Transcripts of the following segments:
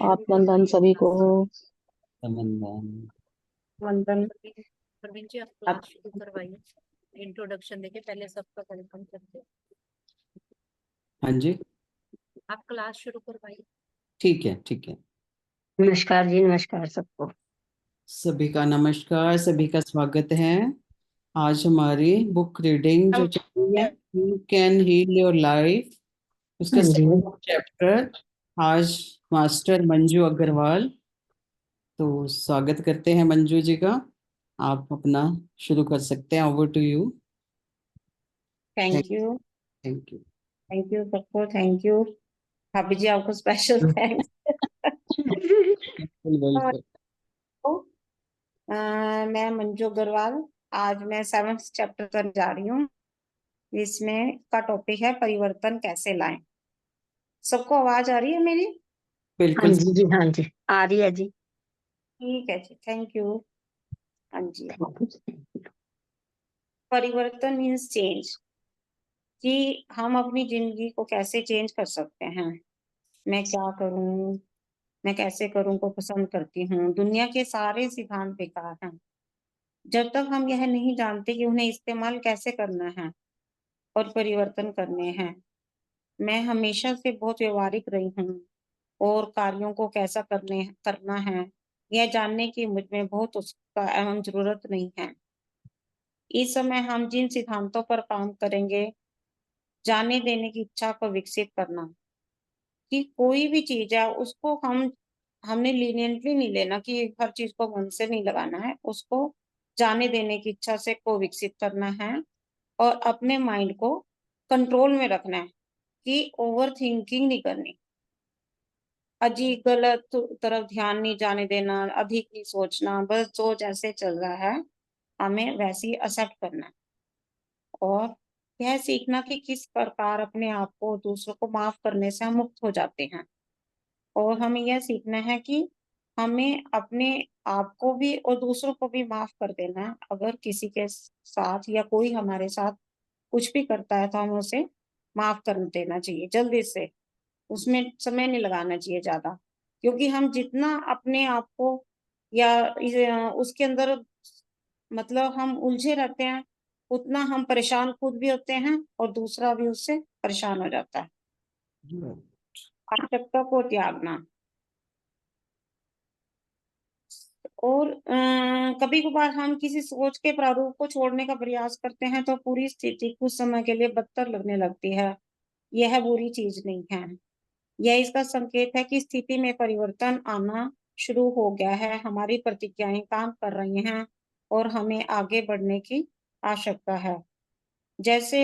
आत्मबंधन सभी को हो। संबंधन। वंदन। प्रवीण जी, आप क्लास शुरू करवाइए। इंट्रोडक्शन देके पहले सबका वेलकम करते। हाँ जी, आप क्लास शुरू करवाइए। ठीक है ठीक है। नमस्कार जी, नमस्कार सबको। सभी का नमस्कार, सभी का स्वागत है। आज हमारी बुक रीडिंग जो चल रही है, you can heal your life, उसका हाँ जी। Second chapter. आज मास्टर मंजू अग्रवाल, तो स्वागत करते हैं मंजू जी का। आप अपना शुरू कर सकते हैं। Over to you. Thank you. Thank you. Thank you सबको। थैंक यू भाभी जी, आपको स्पेशल थैंक्स। बिल्कुल। मैं मंजू अग्रवाल, आज मैं 7th चैप्टर करने जा रही हूँ। इसमें का टॉपिक है परिवर्तन कैसे लाएं। सबको आवाज आ रही है मेरी? बिल्कुल। हाँ जी, हाँ जी, आ रही है जी। ठीक है जी, थैंक यू। हाँ जी। परिवर्तन मीन्स चेंज, कि हम अपनी जिंदगी को कैसे चेंज कर सकते हैं। मैं क्या करूं, मैं कैसे करूं को पसंद करती हूँ। दुनिया के सारे सिद्धांत बेकार हैं जब तक हम यह नहीं जानते कि उन्हें इस्तेमाल कैसे करना है और परिवर्तन करने हैं। मैं हमेशा से बहुत व्यवहारिक रही हूँ और कार्यों को कैसा करना है यह जानने की मुझ में बहुत उत्सुकता एवं जरूरत नहीं है। इस समय हम जिन सिद्धांतों पर काम करेंगे, जाने देने की इच्छा को विकसित करना, कि कोई भी चीज है उसको हमने लीनियंटली नहीं लेना, कि हर चीज को मन से नहीं लगाना है, उसको जाने देने की इच्छा से को विकसित करना है और अपने माइंड को कंट्रोल में रखना है, कि ओवर थिंकिंग नहीं करनी, अजीब गलत तरफ ध्यान नहीं जाने देना, अधिक नहीं सोचना, बस जो जैसे चल रहा है हमें वैसे ही एक्सेप्ट करना है। और यह सीखना कि किस प्रकार अपने आप को दूसरों को माफ करने से हम मुक्त हो जाते हैं। और हमें यह सीखना है कि हमें अपने आप को भी और दूसरों को भी माफ कर देना है। अगर किसी के साथ या कोई हमारे साथ कुछ भी करता है तो हमें उसे माफ कर देना चाहिए जल्दी से, उसमें समय नहीं लगाना चाहिए ज्यादा, क्योंकि हम जितना अपने आप को या उसके अंदर मतलब हम उलझे रहते हैं, उतना हम परेशान खुद भी होते हैं और दूसरा भी उससे परेशान हो जाता है। आवश्यकता को त्यागना। और कभी कभार हम किसी सोच के प्रारूप को छोड़ने का प्रयास करते हैं तो पूरी स्थिति कुछ समय के लिए बदतर लगने लगती है। यह बुरी चीज नहीं है, यह इसका संकेत है कि स्थिति में परिवर्तन आना शुरू हो गया है, हमारी प्रतिक्रियाएं काम कर रही हैं और हमें आगे बढ़ने की आवश्यकता है। जैसे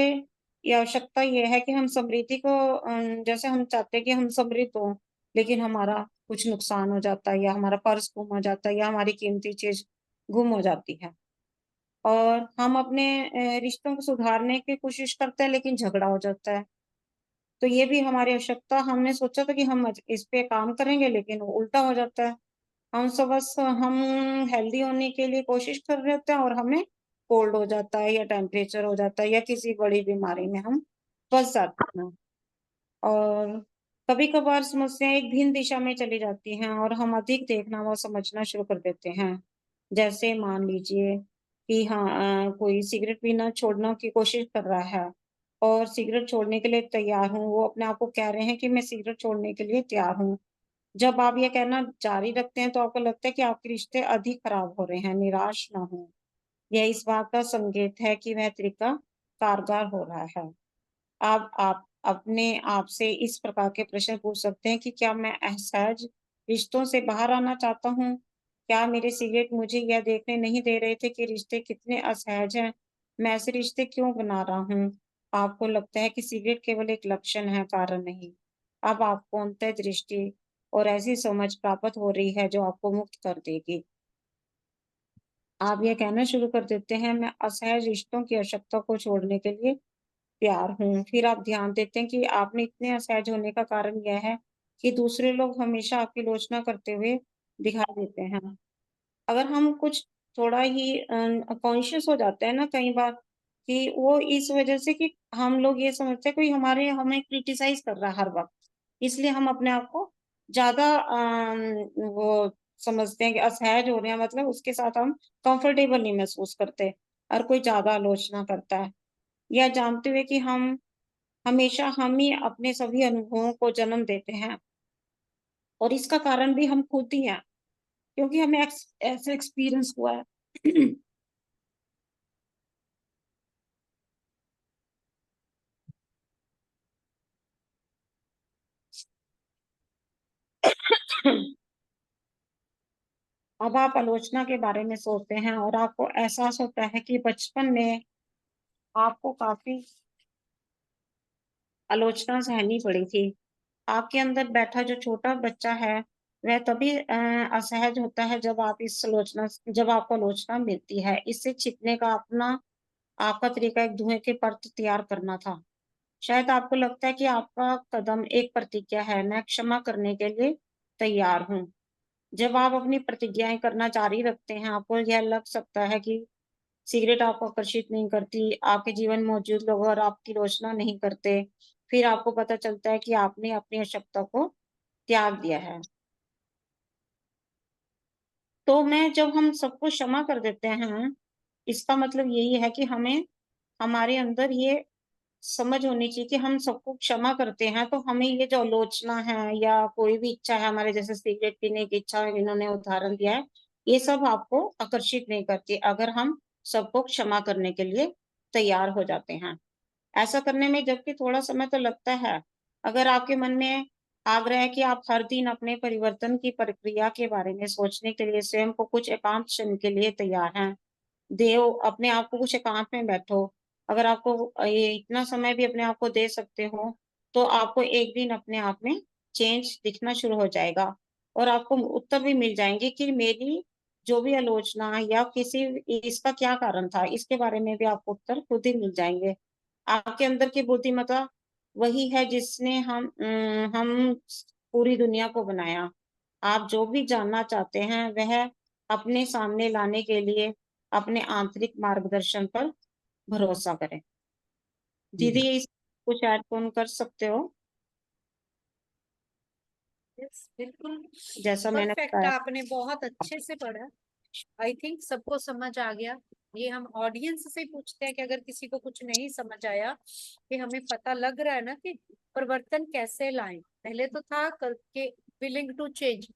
ये आवश्यकता यह है कि हम समृद्धि को जैसे हम चाहते हैं कि हम समृद्ध हों, लेकिन हमारा कुछ नुकसान हो जाता है या हमारा पर्स गुम हो जाता है या हमारी कीमती चीज गुम हो जाती है। और हम अपने रिश्तों को सुधारने की कोशिश करते हैं लेकिन झगड़ा हो जाता है। तो ये भी हमारी आवश्यकता, हमने सोचा था कि हम इस पे काम करेंगे लेकिन वो उल्टा हो जाता है। हम हेल्दी होने के लिए कोशिश कर रहे होते हैं और हमें कोल्ड हो जाता है या टेम्परेचर हो जाता है या किसी बड़ी बीमारी में हम फंस जाते हैं। और कभी कभार समस्या एक भिन्न दिशा में चली जाती हैं और हम अधिक देखना व समझना शुरू कर देते हैं। जैसे मान लीजिए कि हाँ, कोई सिगरेट पीना छोड़ने की कोशिश कर रहा है और सिगरेट छोड़ने के लिए तैयार हूँ, वो अपने आप को कह रहे हैं कि मैं सिगरेट छोड़ने के लिए तैयार हूँ। जब आप ये कहना जारी रखते हैं तो आपको लगता है कि आपके रिश्ते अधिक खराब हो रहे हैं। निराश ना हो, यह इस बात का संकेत है कि वह तरीका कारगर हो रहा है। आप अपने आप से इस प्रकार के प्रश्न पूछ सकते हैं कि क्या मैं असहज रिश्तों से बाहर आना चाहता हूँ? क्या मेरे सिगरेट मुझे यह देखने नहीं दे रहे थे कि रिश्ते कितने असहज हैं? मैं ऐसे रिश्ते क्यों बना रहा हूँ? आपको लगता है कि सिगरेट केवल एक लक्षण है, कारण नहीं। अब आपको अंतर्दृष्टि और ऐसी समझ प्राप्त हो रही है जो आपको मुक्त कर देगी। आप ये कहना शुरू कर देते हैं, मैं असहज रिश्तों की आवश्यकता को छोड़ने के लिए तैयार हूँ। फिर आप ध्यान देते हैं कि आपने इतने असहज होने का कारण यह है कि दूसरे लोग हमेशा आपकी आलोचना करते हुए दिखाई देते हैं। अगर हम कुछ थोड़ा ही कॉन्शियस हो जाते हैं ना कई बार कि वो इस वजह से कि हम लोग ये समझते हैं कोई हमें क्रिटिसाइज कर रहा है हर वक्त, इसलिए हम अपने आप को ज्यादा वो समझते हैं कि असहज हो रहे हैं, मतलब उसके साथ हम कंफर्टेबल नहीं महसूस करते। और कोई ज्यादा आलोचना करता है, या जानते हुए कि हमेशा हम ही अपने सभी अनुभवों को जन्म देते हैं, और इसका कारण भी हम खुद ही हैं, क्योंकि हमें ऐसा एक्सपीरियंस हुआ है। अब आप आलोचना के बारे में सोचते हैं और आपको एहसास होता है कि बचपन में आपको काफी आलोचना सहनी पड़ी थी। आपके अंदर बैठा जो छोटा बच्चा है, वह तभी असहज होता है जब आपको आलोचना मिलती है। इससे छिपने का आपका तरीका एक धुएं के परत तैयार करना था। शायद आपको लगता है कि आपका कदम एक प्रतिज्ञा है, मैं क्षमा करने के लिए तैयार हूँ। जब आप अपनी प्रतिज्ञाएं करना जारी रखते हैं, आपको यह लग सकता है कि सिगरेट आपको आकर्षित नहीं करती, आपके जीवन में मौजूद लोग और आपकी आलोचना नहीं करते। फिर आपको पता चलता है कि आपने अपनी आवश्यकता को त्याग दिया है। तो मैं जब हम सबको क्षमा कर देते हैं, इसका मतलब यही है कि हमारे अंदर ये समझ होनी चाहिए कि हम सबको क्षमा करते हैं, तो हमें ये जो आलोचना है या कोई भी इच्छा है, हमारे जैसे सिगरेट पीने की इच्छा इन्होंने उदाहरण दिया है, ये सब आपको आकर्षित नहीं करती अगर हम सबको क्षमा करने के लिए तैयार हो जाते हैं। ऐसा करने में जबकि थोड़ा समय तो लगता है, अगर आपके मन में आग्रह है कि आप हर दिन अपने परिवर्तन की प्रक्रिया के बारे में सोचने के लिए स्वयं को कुछ एकांत क्षण के लिए तैयार हैं, देओ अपने आप को कुछ एकांत में बैठो। अगर आपको ये इतना समय भी अपने आप को दे सकते हो, तो आपको एक दिन अपने आप में चेंज दिखना शुरू हो जाएगा, और आपको उत्तर भी मिल जाएंगे कि मेरी जो भी आलोचना या किसी इसका क्या कारण था, इसके बारे में भी आपको उत्तर खुद ही मिल जाएंगे। आपके अंदर की बुद्धिमत्ता वही है जिसने हम पूरी दुनिया को बनाया। आप जो भी जानना चाहते हैं वह अपने सामने लाने के लिए अपने आंतरिक मार्गदर्शन पर भरोसा करें। दीदी इस कुछ ऐड ऑन कर सकते हो Yes, बिल्कुल जैसा मैंने परफेक्ट, बताया। आपने बहुत अच्छे से पढ़ा। आई थिंक सबको समझ आ गया। ये हम ऑडियंस से पूछते हैं कि अगर किसी को कुछ नहीं समझ आया, कि हमें पता लग रहा है ना कि परिवर्तन कैसे लाएं। पहले तो था करके विलिंग टू चेंज,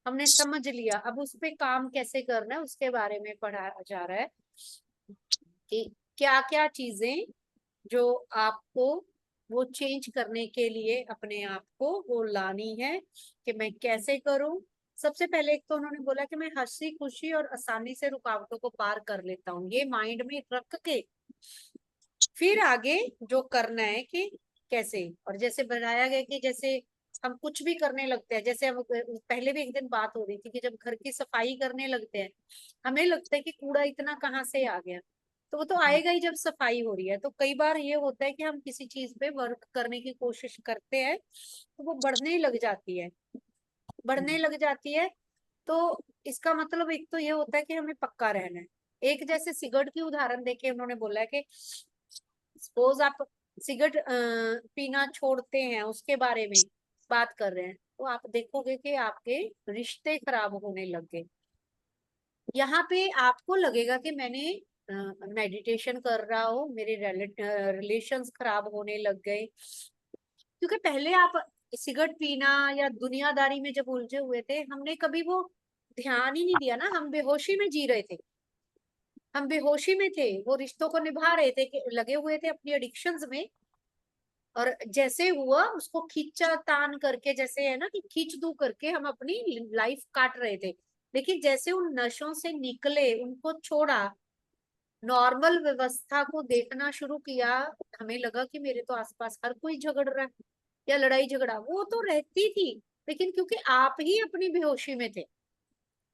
हमने समझ लिया, अब उस पे काम कैसे करना है उसके बारे में पढ़ाया जा रहा है कि क्या क्या चीजें जो आपको वो चेंज करने के लिए अपने आप को वो लानी है, कि मैं कैसे करूं। सबसे पहले एक तो उन्होंने बोला कि मैं हंसी खुशी और आसानी से रुकावटों को पार कर लेता हूँ, ये माइंड में रख के फिर आगे जो करना है कि कैसे। और जैसे बताया गया कि जैसे हम कुछ भी करने लगते हैं, जैसे हम पहले भी एक दिन बात हो रही थी कि जब घर की सफाई करने लगते हैं, हमें लगता है कि कूड़ा इतना कहाँ से आ गया, तो वो तो आएगा ही जब सफाई हो रही है। तो कई बार ये होता है कि हम किसी चीज पे वर्क करने की कोशिश करते हैं, तो वो बढ़ने लग जाती है। तो इसका मतलब एक तो ये होता है कि हमें पक्का रहना है। एक जैसे सिगरेट की उदाहरण देके उन्होंने बोला है कि सपोज आप सिगरेट पीना छोड़ते हैं, उसके बारे में बात कर रहे हैं, तो आप देखोगे कि आपके रिश्ते खराब होने लग गए। यहाँ पे आपको लगेगा कि मैंने मेडिटेशन कर रहा हूँ, मेरे रिलेशंस खराब होने लग गए, क्योंकि पहले आप सिगरेट पीना या दुनियादारी में जब उलझे हुए थे, हमने कभी वो ध्यान ही नहीं दिया ना, हम बेहोशी में जी रहे थे, हम बेहोशी में थे, वो रिश्तों को निभा रहे थे कि लगे हुए थे अपनी एडिक्शंस में। और जैसे हुआ उसको खींचा तान करके, जैसे है ना कि खींच दू करके हम अपनी लाइफ काट रहे थे। लेकिन जैसे उन नशों से निकले, उनको छोड़ा, नॉर्मल व्यवस्था को देखना शुरू किया, हमें लगा कि मेरे तो आसपास हर कोई झगड़ रहा है या लड़ाई झगड़ा, वो तो रहती थी, लेकिन क्योंकि आप ही अपनी बेहोशी में थे।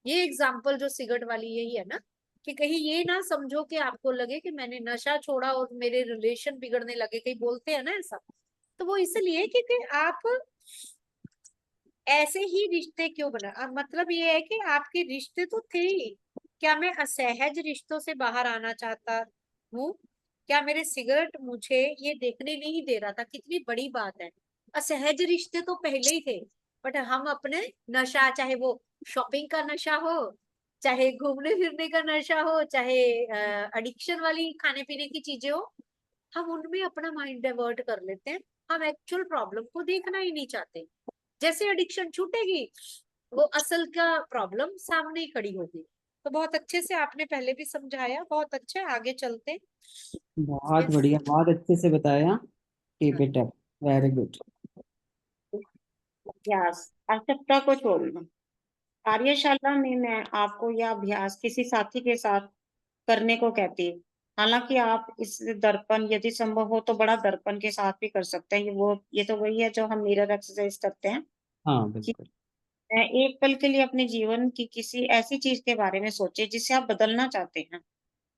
ये एग्जाम्पल जो सिगरेट वाली यही है ना, कि कहीं ये ना समझो कि आपको लगे कि मैंने नशा छोड़ा और मेरे रिलेशन बिगड़ने लगे, कहीं बोलते हैं ना ऐसा। तो वो इसलिए क्योंकि आप ऐसे ही रिश्ते क्यों बना, अब मतलब ये है कि आपके रिश्ते तो थे ही। क्या मैं असहज रिश्तों से बाहर आना चाहता हूँ? क्या मेरे सिगरेट मुझे ये देखने नहीं दे रहा था? कितनी बड़ी बात है। असहज रिश्ते तो पहले ही थे, बट हम अपने नशा, चाहे वो शॉपिंग का नशा हो, चाहे घूमने फिरने का नशा हो, चाहे एडिक्शन वाली खाने पीने की चीजें हो, हम उनमें अपना माइंड डाइवर्ट कर लेते हैं। हम एक्चुअल प्रॉब्लम को देखना ही नहीं चाहते। जैसे एडिक्शन छूटेगी, वो असल का प्रॉब्लम सामने ही खड़ी होगी। तो बहुत अच्छे से आपने पहले भी समझाया, बहुत अच्छा है, आगे चलते हैं। बहुत बढ़िया, बहुत अच्छे से बताया। Keep it up, very good. अभ्यास, आवश्यकता को छोड़ना। कार्यशाला में मैं आपको यह अभ्यास किसी साथी के साथ करने को कहती है। हालांकि आप इस दर्पण यदि संभव हो तो बड़ा दर्पण के साथ भी कर सकते हैं। ये तो वही है जो हम मिरर एक्सरसाइज करते हैं हाँ कि बिल्कुल। एक पल के लिए अपने जीवन की किसी ऐसी चीज के बारे में सोचें जिसे आप बदलना चाहते हैं।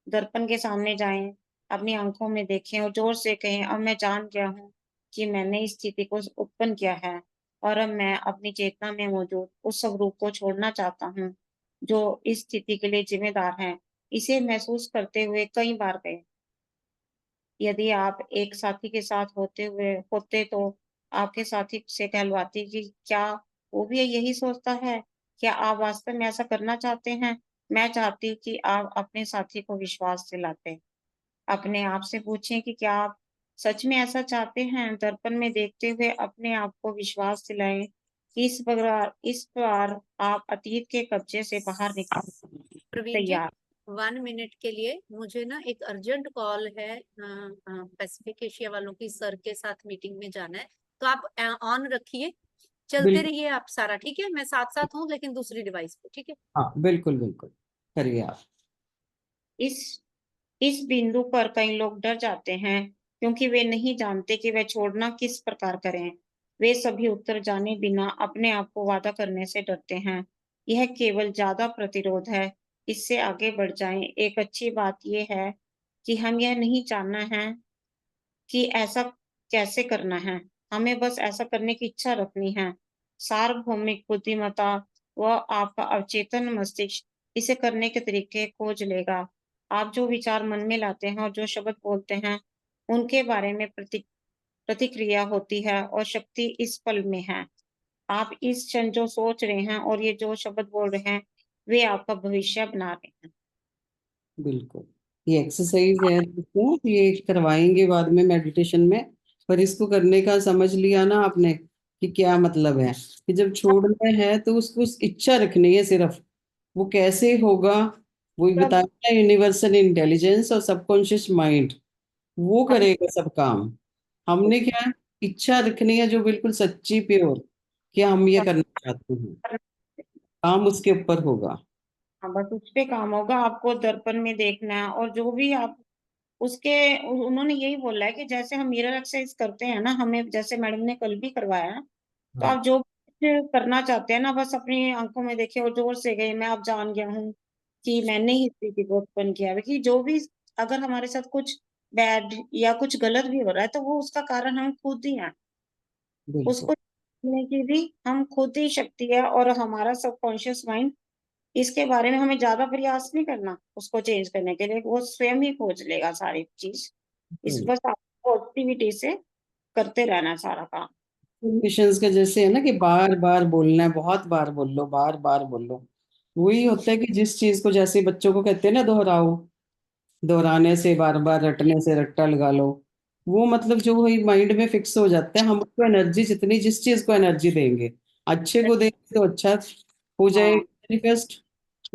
दर्पण के सामने जाएं, अपनी आंखों में देखें और जोर से कहें, अब मैं जान गया हूँ कि मैंने इस स्थिति को उत्पन्न किया है और अब मैं अपनी चेतना में मौजूद उस स्वरूप को छोड़ना चाहता हूँ जो इस स्थिति के लिए जिम्मेदार है। इसे महसूस करते हुए कई बार कहें। यदि आप एक साथी के साथ होते तो आपके साथी से कहलवाती कि क्या वो भी यही सोचता है? क्या आप वास्तव में ऐसा करना चाहते हैं? मैं चाहती कि आप अपने साथी को विश्वास दिलाते। अपने आप से पूछें कि क्या आप सच में ऐसा चाहते हैं? दर्पण में देखते हुए अपने आप को विश्वास दिलाएं कि इस बार आप अतीत के कब्जे से बाहर निकल प्रवीण जी, तैयार। 1 मिनट के लिए मुझे ना एक अर्जेंट कॉल है, पैसिफिक एशिया वालों की सर के साथ मीटिंग में जाना है। तो आप ऑन रखिए, चलते बिल्कुल। रहिए आप सारा, ठीक है? मैं साथ साथ हूँ लेकिन दूसरी डिवाइस पे, ठीक है? हाँ बिल्कुल बिल्कुल, करिए आप। इस इस बिंदु पर कई लोग डर जाते हैं क्योंकि वे नहीं जानते कि वे छोड़ना किस प्रकार करें। वे सभी उत्तर जाने बिना अपने आप को वादा करने से डरते हैं। यह केवल ज्यादा प्रतिरोध है। इससे आगे बढ़ जाएं। एक अच्छी बात यह है कि हम यह नहीं जानना है कि ऐसा कैसे करना है। हमें बस ऐसा करने की इच्छा रखनी है। सार्वभौमिक बुद्धिमत्ता व आपका अवचेतन मस्तिष्क इसे करने के तरीके खोज लेगा। आप जो विचार मन में लाते हैं और जो शब्द बोलते हैं, उनके बारे में प्रतिक्रिया होती है और शक्ति इस पल में है। आप इस क्षण जो सोच रहे हैं और ये जो शब्द बोल रहे हैं, वे आपका भविष्य बना रहे हैं। बिल्कुल, ये एक्सरसाइज है दोस्तों, ये करवाएंगे बाद में मेडिटेशन में। पर इसको करने का समझ लिया ना आपने कि क्या मतलब है, कि जब छोड़ना है तो उसको इच्छा रखनी है सिर्फ। वो कैसे होगा, वो सब बताया यूनिवर्सल इंटेलिजेंस और सबकॉन्शियस माइंड, वो अपने करेगा सब काम। हमने क्या है, इच्छा रखनी है जो बिल्कुल सच्ची प्योर, कि हम ये करना चाहते हैं, काम उसके ऊपर होगा। हाँ, बस उस पे काम होगा। आपको दर्पण में देखना है और जो भी आप उसके उन्होंने यही बोला है कि जैसे हम मिरर एक्सरसाइज करते हैं ना, हमें जैसे मैडम ने कल भी करवाया है, तो हाँ आप जो कुछ करना चाहते हैं ना, बस अपनी आंखों में देखिए और जोर से गए, मैं अब जान गया हूँ कि मैंने ही स्थिति को उत्पन्न किया है। कि जो भी अगर हमारे साथ कुछ बैड या कुछ गलत भी हो रहा है तो वो उसका कारण हम खुद ही हैं। बिल्कुल उसको करने की भी हम खुद ही शक्ति है और हमारा सबकॉन्शियस माइंड, इसके बारे में हमें ज्यादा प्रयास नहीं करना उसको चेंज करने के लिए, वो स्वयं ही खोज लेगा सारी चीज। इस बिल्कुल। बस आपको पॉजिटिविटी से करते रहना है सारा काम। मिशंस का जैसे है ना कि बार बार बोलना है, बहुत बार बोल लो, बार बार बोल लो। वही होता है कि जिस चीज को, जैसे बच्चों को कहते हैं ना दोहराओ, दोहराने से, बार बार रटने से रट्टा लगा लो, वो मतलब जो वही माइंड में फिक्स हो जाता है। हम उसको एनर्जी, जितनी जिस चीज को एनर्जी देंगे, अच्छे को देंगे तो अच्छा हो जाएगा हाँ, मैनिफेस्ट,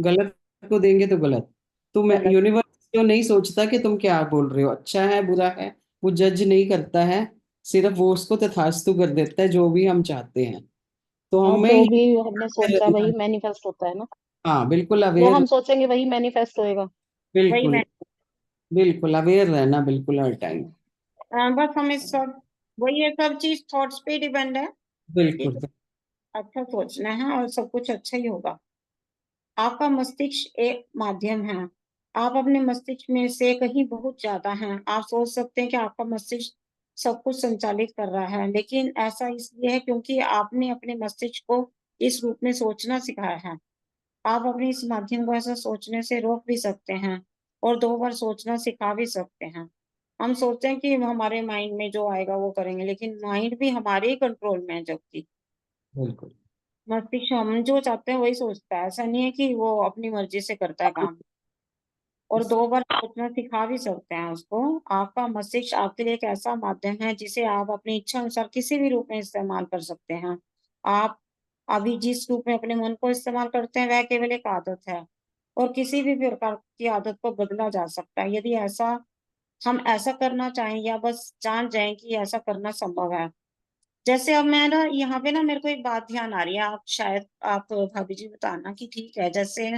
गलत को देंगे तो गलत। तो मैं, गलत। यूनिवर्स जो नहीं सोचता कि तुम क्या बोल रहे हो, अच्छा है बुरा है, वो जज नहीं करता है, सिर्फ वो उसको तथास्तु कर देता है जो भी हम चाहते हैं। तो और हमें जो ये भी हमने सोचा रहना वही है। मैनिफेस्ट होता है ना। हाँ बिल्कुल जो अवेयर, हम सोचेंगे वही मैनिफेस्ट होएगा। वही बिल्कुल मैं बिल्कुल अवेयर रहना, बिल्कुल हर टाइम। बस हमें सब वही है, सब चीज थॉट्स पे डिपेंड है कि बिल्कुल अच्छा सोचना है और सब कुछ अच्छा ही होगा। आपका मस्तिष्क एक माध्यम है। आप अपने मस्तिष्क में से कहीं बहुत ज्यादा हैं। आप सोच सकते हैं कि आपका मस्तिष्क सब कुछ संचालित कर रहा है, लेकिन ऐसा इसलिए है क्योंकि आपने अपने मस्तिष्क को इस रूप में सोचना सिखाया है। आप अपने इस माध्यम को ऐसा सोचने से रोक भी सकते हैं और 2 बार सोचना सिखा भी सकते हैं। हम सोचते हैं कि हमारे माइंड में जो आएगा वो करेंगे, लेकिन माइंड भी हमारे ही कंट्रोल में है, जबकि बिल्कुल। मस्तिष्क हम जो चाहते हैं वही सोचता है। ऐसा नहीं है कि वो अपनी मर्जी से करता है काम। और 2 बार सोचना सिखा भी सकते हैं उसको। आपका मस्तिष्क आपके लिए एक ऐसा माध्यम है जिसे आप अपनी इच्छा अनुसार किसी भी रूप में इस्तेमाल कर सकते हैं। आप अभी जिस रूप में अपने मन को इस्तेमाल करते हैं वह केवल एक आदत है, और किसी भी प्रकार की आदत को बदला जा सकता है यदि ऐसा हम ऐसा करना चाहें, या बस जान जाएं कि ऐसा करना संभव है। जैसे अब मैं ना यहाँ पे ना मेरे को एक बात ध्यान आ रही है, आप शायद आप भाभी जी बताना कि ठीक है। जैसे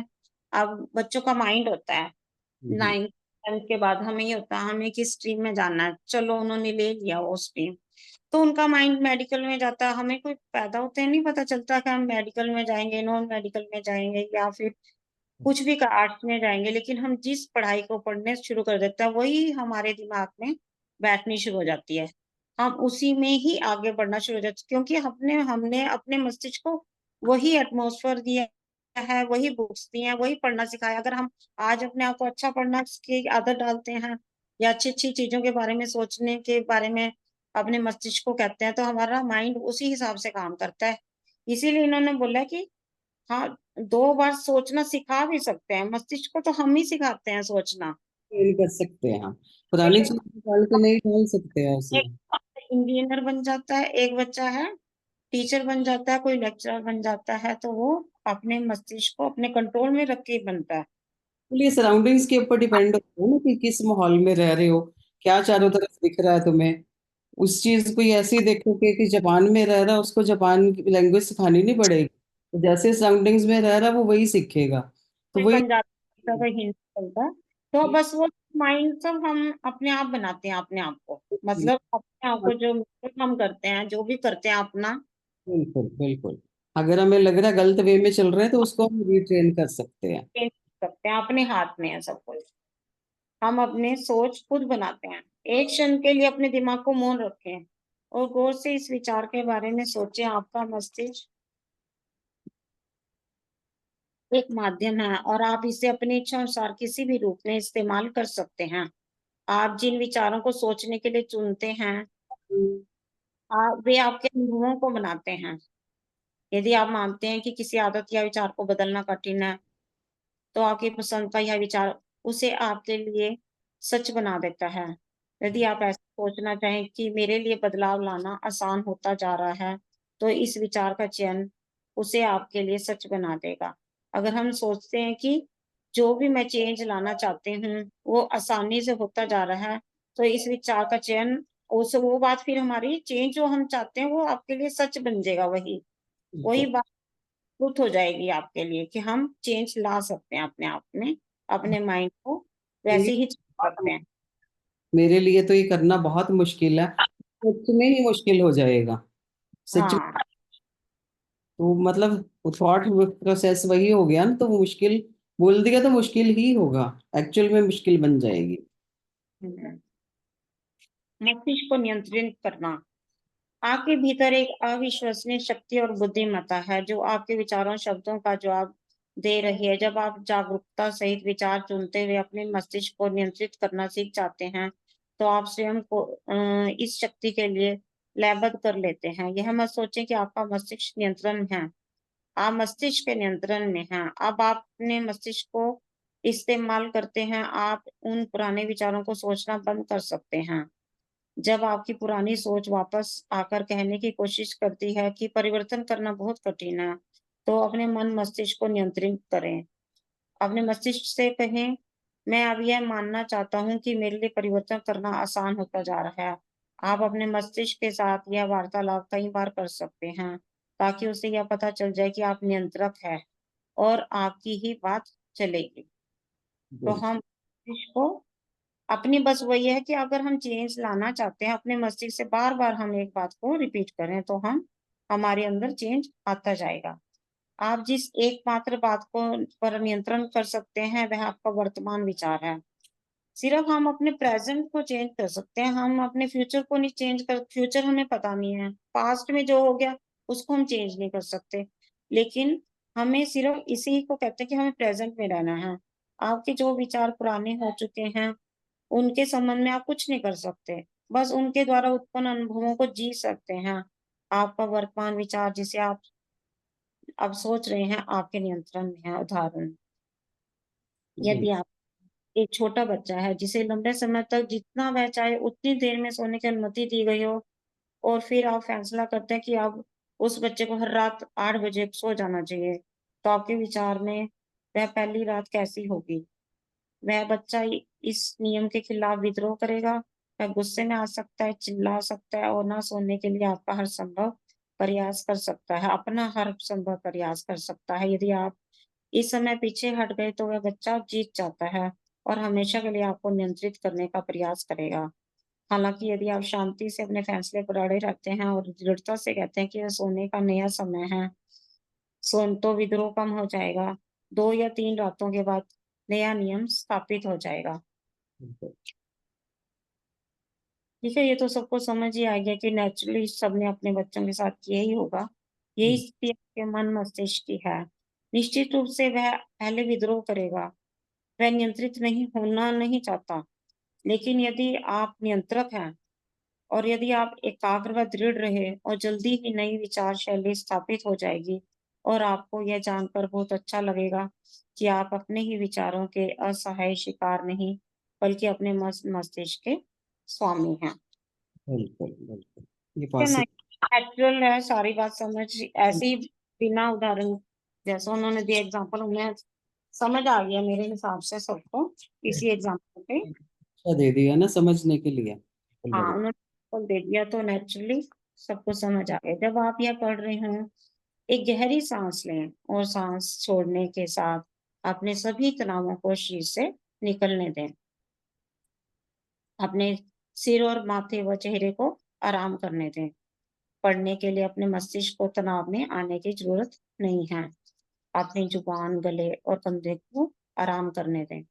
अब बच्चों का माइंड होता है, हम्म। 9th 10th के बाद हमें ये होता है हमें किस स्ट्रीम में जाना है, चलो उन्होंने ले लिया वो स्ट्रीम, तो उनका माइंड मेडिकल में जाता है। हमें कोई पैदा होते हैं नहीं पता चलता कि हम मेडिकल में जाएंगे, नॉन मेडिकल में जाएंगे, या फिर कुछ भी आर्ट्स में जाएंगे, लेकिन हम जिस पढ़ाई को पढ़ने शुरू कर देते हैं वही हमारे दिमाग में बैठनी शुरू हो जाती है। हम उसी में ही आगे बढ़ना शुरू हो जाते हैं, क्योंकि हमने हमने अपने मस्तिष्क को वही एटमॉस्फेयर दिया है, वही बुक्स दी हैं, वही पढ़ना सिखाया। अगर हम आज अपने आप को अच्छा पढ़ना की आदत डालते हैं, या अच्छी अच्छी चीजों के बारे में सोचने के बारे में अपने मस्तिष्क को कहते हैं, तो हमारा माइंड उसी हिसाब से काम करता है। इसीलिए इन्होंने बोला कि हाँ, 2 बार सोचना सिखा भी सकते हैं। मस्तिष्क को तो हम ही सिखाते हैं सोचना। फेल कर सकते हैं हम, पुरानी चीज निकाल के नहीं डाल सकते हैं एक उसमें। इंजीनियर बन जाता है, एक बच्चा है टीचर बन जाता है, कोई लेक्चरर बन जाता है, तो वो अपने मस्तिष्क को अपने कंट्रोल में रख के ही बनता है। ये सराउंडिंग्स के ऊपर डिपेंड होता है ना कि किस माहौल में रह रहे हो, क्या चारों तरफ दिख रहा है तुम्हें। उस चीज को ऐसे ही देखोगे कि जापान में रह रहा है, उसको जापान की लैंग्वेज सिखानी नहीं पड़ेगी, तो जैसे सराउंडिंग्स में रह रहा है वो वही सीखेगा। तो कोई वही। पंजाबी का, कोई हिंदी चलता है, तो बस वो माइंड सब हम अपने आप बनाते हैं अपने आप को। मतलब अपने आप को जो हम करते हैं, जो भी करते हैं अपना बिल्कुल बिल्कुल। अगर हमें लग रहा है गलत वे में चल रहे हैं तो उसको हम रिट्रेन कर सकते हैं। चेंज करते हैं, अपने हाथ में है सब कुछ। हम अपने सोच खुद बनाते हैं। एक क्षण के लिए अपने दिमाग को मौन रखें और गौर से इस विचार के बारे में सोचें। आपका मस्तिष्क एक माध्यम है, और आप इसे अपनी इच्छा अनुसार किसी भी रूप में इस्तेमाल कर सकते हैं। आप जिन विचारों को सोचने के लिए चुनते हैं, वे आपके अनुभवों को बनाते हैं। यदि आप मानते हैं कि किसी आदत या विचार को बदलना कठिन है, तो आपकी पसंद का यह विचार उसे आपके लिए सच बना देता है। यदि आप ऐसा सोचना चाहें कि मेरे लिए बदलाव लाना आसान होता जा रहा है, तो इस विचार का चयन उसे आपके लिए सच बना देगा। अगर हम सोचते हैं कि जो भी मैं चेंज लाना चाहती हूँ वो आसानी से होता जा रहा है, तो इस विचार का चयन उस वो बात फिर हमारी चेंज जो हम चाहते हैं वो आपके लिए सच बन जाएगा। वही वही बिल्कुल। बात ट्रुथ हो जाएगी आपके लिए कि हम चेंज ला सकते हैं अपने आप में, अपने माइंड को ये वैसे ही चेंज बहुत- करते हैं। मेरे लिए तो ये करना बहुत मुश्किल है, सच में ही मुश्किल हो जाएगा सच में। हाँ। तो मतलब थॉट प्रोसेस वही हो गया ना, तो वो मुश्किल बोल दिया तो मुश्किल ही होगा, एक्चुअल में मुश्किल बन जाएगी। हम्म। मस्तिष्क को नियंत्रित करना। आपके भीतर एक अविश्वसनीय शक्ति और बुद्धिमत्ता है जो आपके विचारों शब्दों का जवाब दे रही है। जब आप जागरूकता सहित विचार चुनते हुए अपने मस्तिष्क को नियंत्रित करना सीख जाते हैं, तो आप स्वयं को इस शक्ति के लिए लयबद्ध कर लेते हैं। यह मत सोचें कि आपका मस्तिष्क नियंत्रण है, आप मस्तिष्क के नियंत्रण में हैं। अब आप अपने मस्तिष्क को इस्तेमाल करते हैं, आप उन पुराने विचारों को सोचना बंद कर सकते हैं। जब आपकी पुरानी सोच वापस आकर कहने की कोशिश करती है कि परिवर्तन करना बहुत कठिन है, तो अपने मन मस्तिष्क को नियंत्रित करें। अपने मस्तिष्क से कहें, मैं अब यह मानना चाहता हूँ कि मेरे लिए परिवर्तन करना आसान होता जा रहा है। आप अपने मस्तिष्क के साथ यह वार्तालाप कई बार कर सकते हैं, ताकि उसे यह पता चल जाए कि आप नियंत्रक हैं और आपकी ही बात चलेगी। तो बिल्कुल। हम मस्तिष्क को अपनी बस वही है कि अगर हम चेंज लाना चाहते हैं, अपने मस्तिष्क से बार बार हम एक बात को रिपीट करें, तो हम हमारे अंदर चेंज आता जाएगा। आप जिस एकमात्र बात को पर नियंत्रण कर सकते हैं वह आपका वर्तमान विचार है। सिर्फ हम अपने प्रेजेंट को चेंज कर सकते हैं, हम अपने फ्यूचर को नहीं चेंज कर। फ्यूचर हमें पता नहीं है, पास्ट में जो हो गया उसको हम चेंज नहीं कर सकते, लेकिन हमें सिर्फ इसी को कहते हैं कि हमें प्रेजेंट में रहना है। आपके जो विचार पुराने हो चुके हैं उनके संबंध में आप कुछ नहीं कर सकते, बस उनके द्वारा उत्पन्न अनुभवों को जी सकते हैं। आपका वर्तमान विचार जिसे आप अब सोच रहे हैं आपके नियंत्रण में है। उदाहरण, यदि आप एक छोटा बच्चा है जिसे लंबे समय तक जितना वह चाहे उतनी देर में सोने की अनुमति दी गई हो, और फिर आप फैसला करते हैं कि अब उस बच्चे को हर रात 8 बजे सो जाना चाहिए, तो आपके विचार में वह पहली रात कैसी होगी? वह बच्चा इस नियम के खिलाफ विद्रोह करेगा, वह गुस्से में आ सकता है, चिल्ला सकता है और ना सोने के लिए आपका हर संभव प्रयास कर सकता है, अपना हर संभव प्रयास कर सकता है। यदि आप इस समय पीछे हट गए तो वह बच्चा जीत जाता है और हमेशा के लिए आपको नियंत्रित करने का प्रयास करेगा। हालाँकि यदि आप शांति से अपने फैसले पर अड़े रहते हैं और दृढ़ता से कहते हैं कि यह सोने का नया समय है, सोन तो विद्रोह कम हो जाएगा। 2 या 3 रातों के बाद नया नियम स्थापित हो जाएगा। ठीक है, ये तो सबको समझ ही आ गया कि नेचुरली सबने अपने बच्चों के साथ किया ही होगा। यही स्थिति आपके मन मस्तिष्क की है। निश्चित रूप से वह पहले विद्रोह करेगा। वह नियंत्रित नहीं होना नहीं चाहता। लेकिन यदि आप नियंत्रक हैं और यदि आप एकाग्र व दृढ़ रहे और जल्दी ही नई विचार शैली स्थापित हो जाएगी, और आपको यह जानकर बहुत अच्छा लगेगा कि आप अपने ही विचारों के असहाय शिकार नहीं, बल्कि अपने मस्तिष्क के स्वामी हैं। बिल्कुल बिल्कुल, ये ठीक है ना? पॉसिबल। नेचुरल है, सारी बात समझ ऐसे ही बिना उदाहरण जैसा उन्होंने दिया एग्जाम्पल, उन्हें समझ आ गया मेरे हिसाब से सबको इसी एग्जाम्पल पे। अच्छा दे दिया ना समझने के लिए, बिल्कुल हाँ, बढ़िया। उन्होंने एग्जाम्पल दे दिया तो नेचुरली सबको समझ आ गया। जब आप यह पढ़ रहे हों, एक गहरी सांस लें और सांस छोड़ने के साथ अपने सभी तनावों को शरीर से निकलने दें। अपने सिर और माथे व चेहरे को आराम करने दें। पढ़ने के लिए अपने मस्तिष्क को तनाव में आने की जरूरत नहीं है। अपनी जुबान, गले और कंधे को आराम करने दें।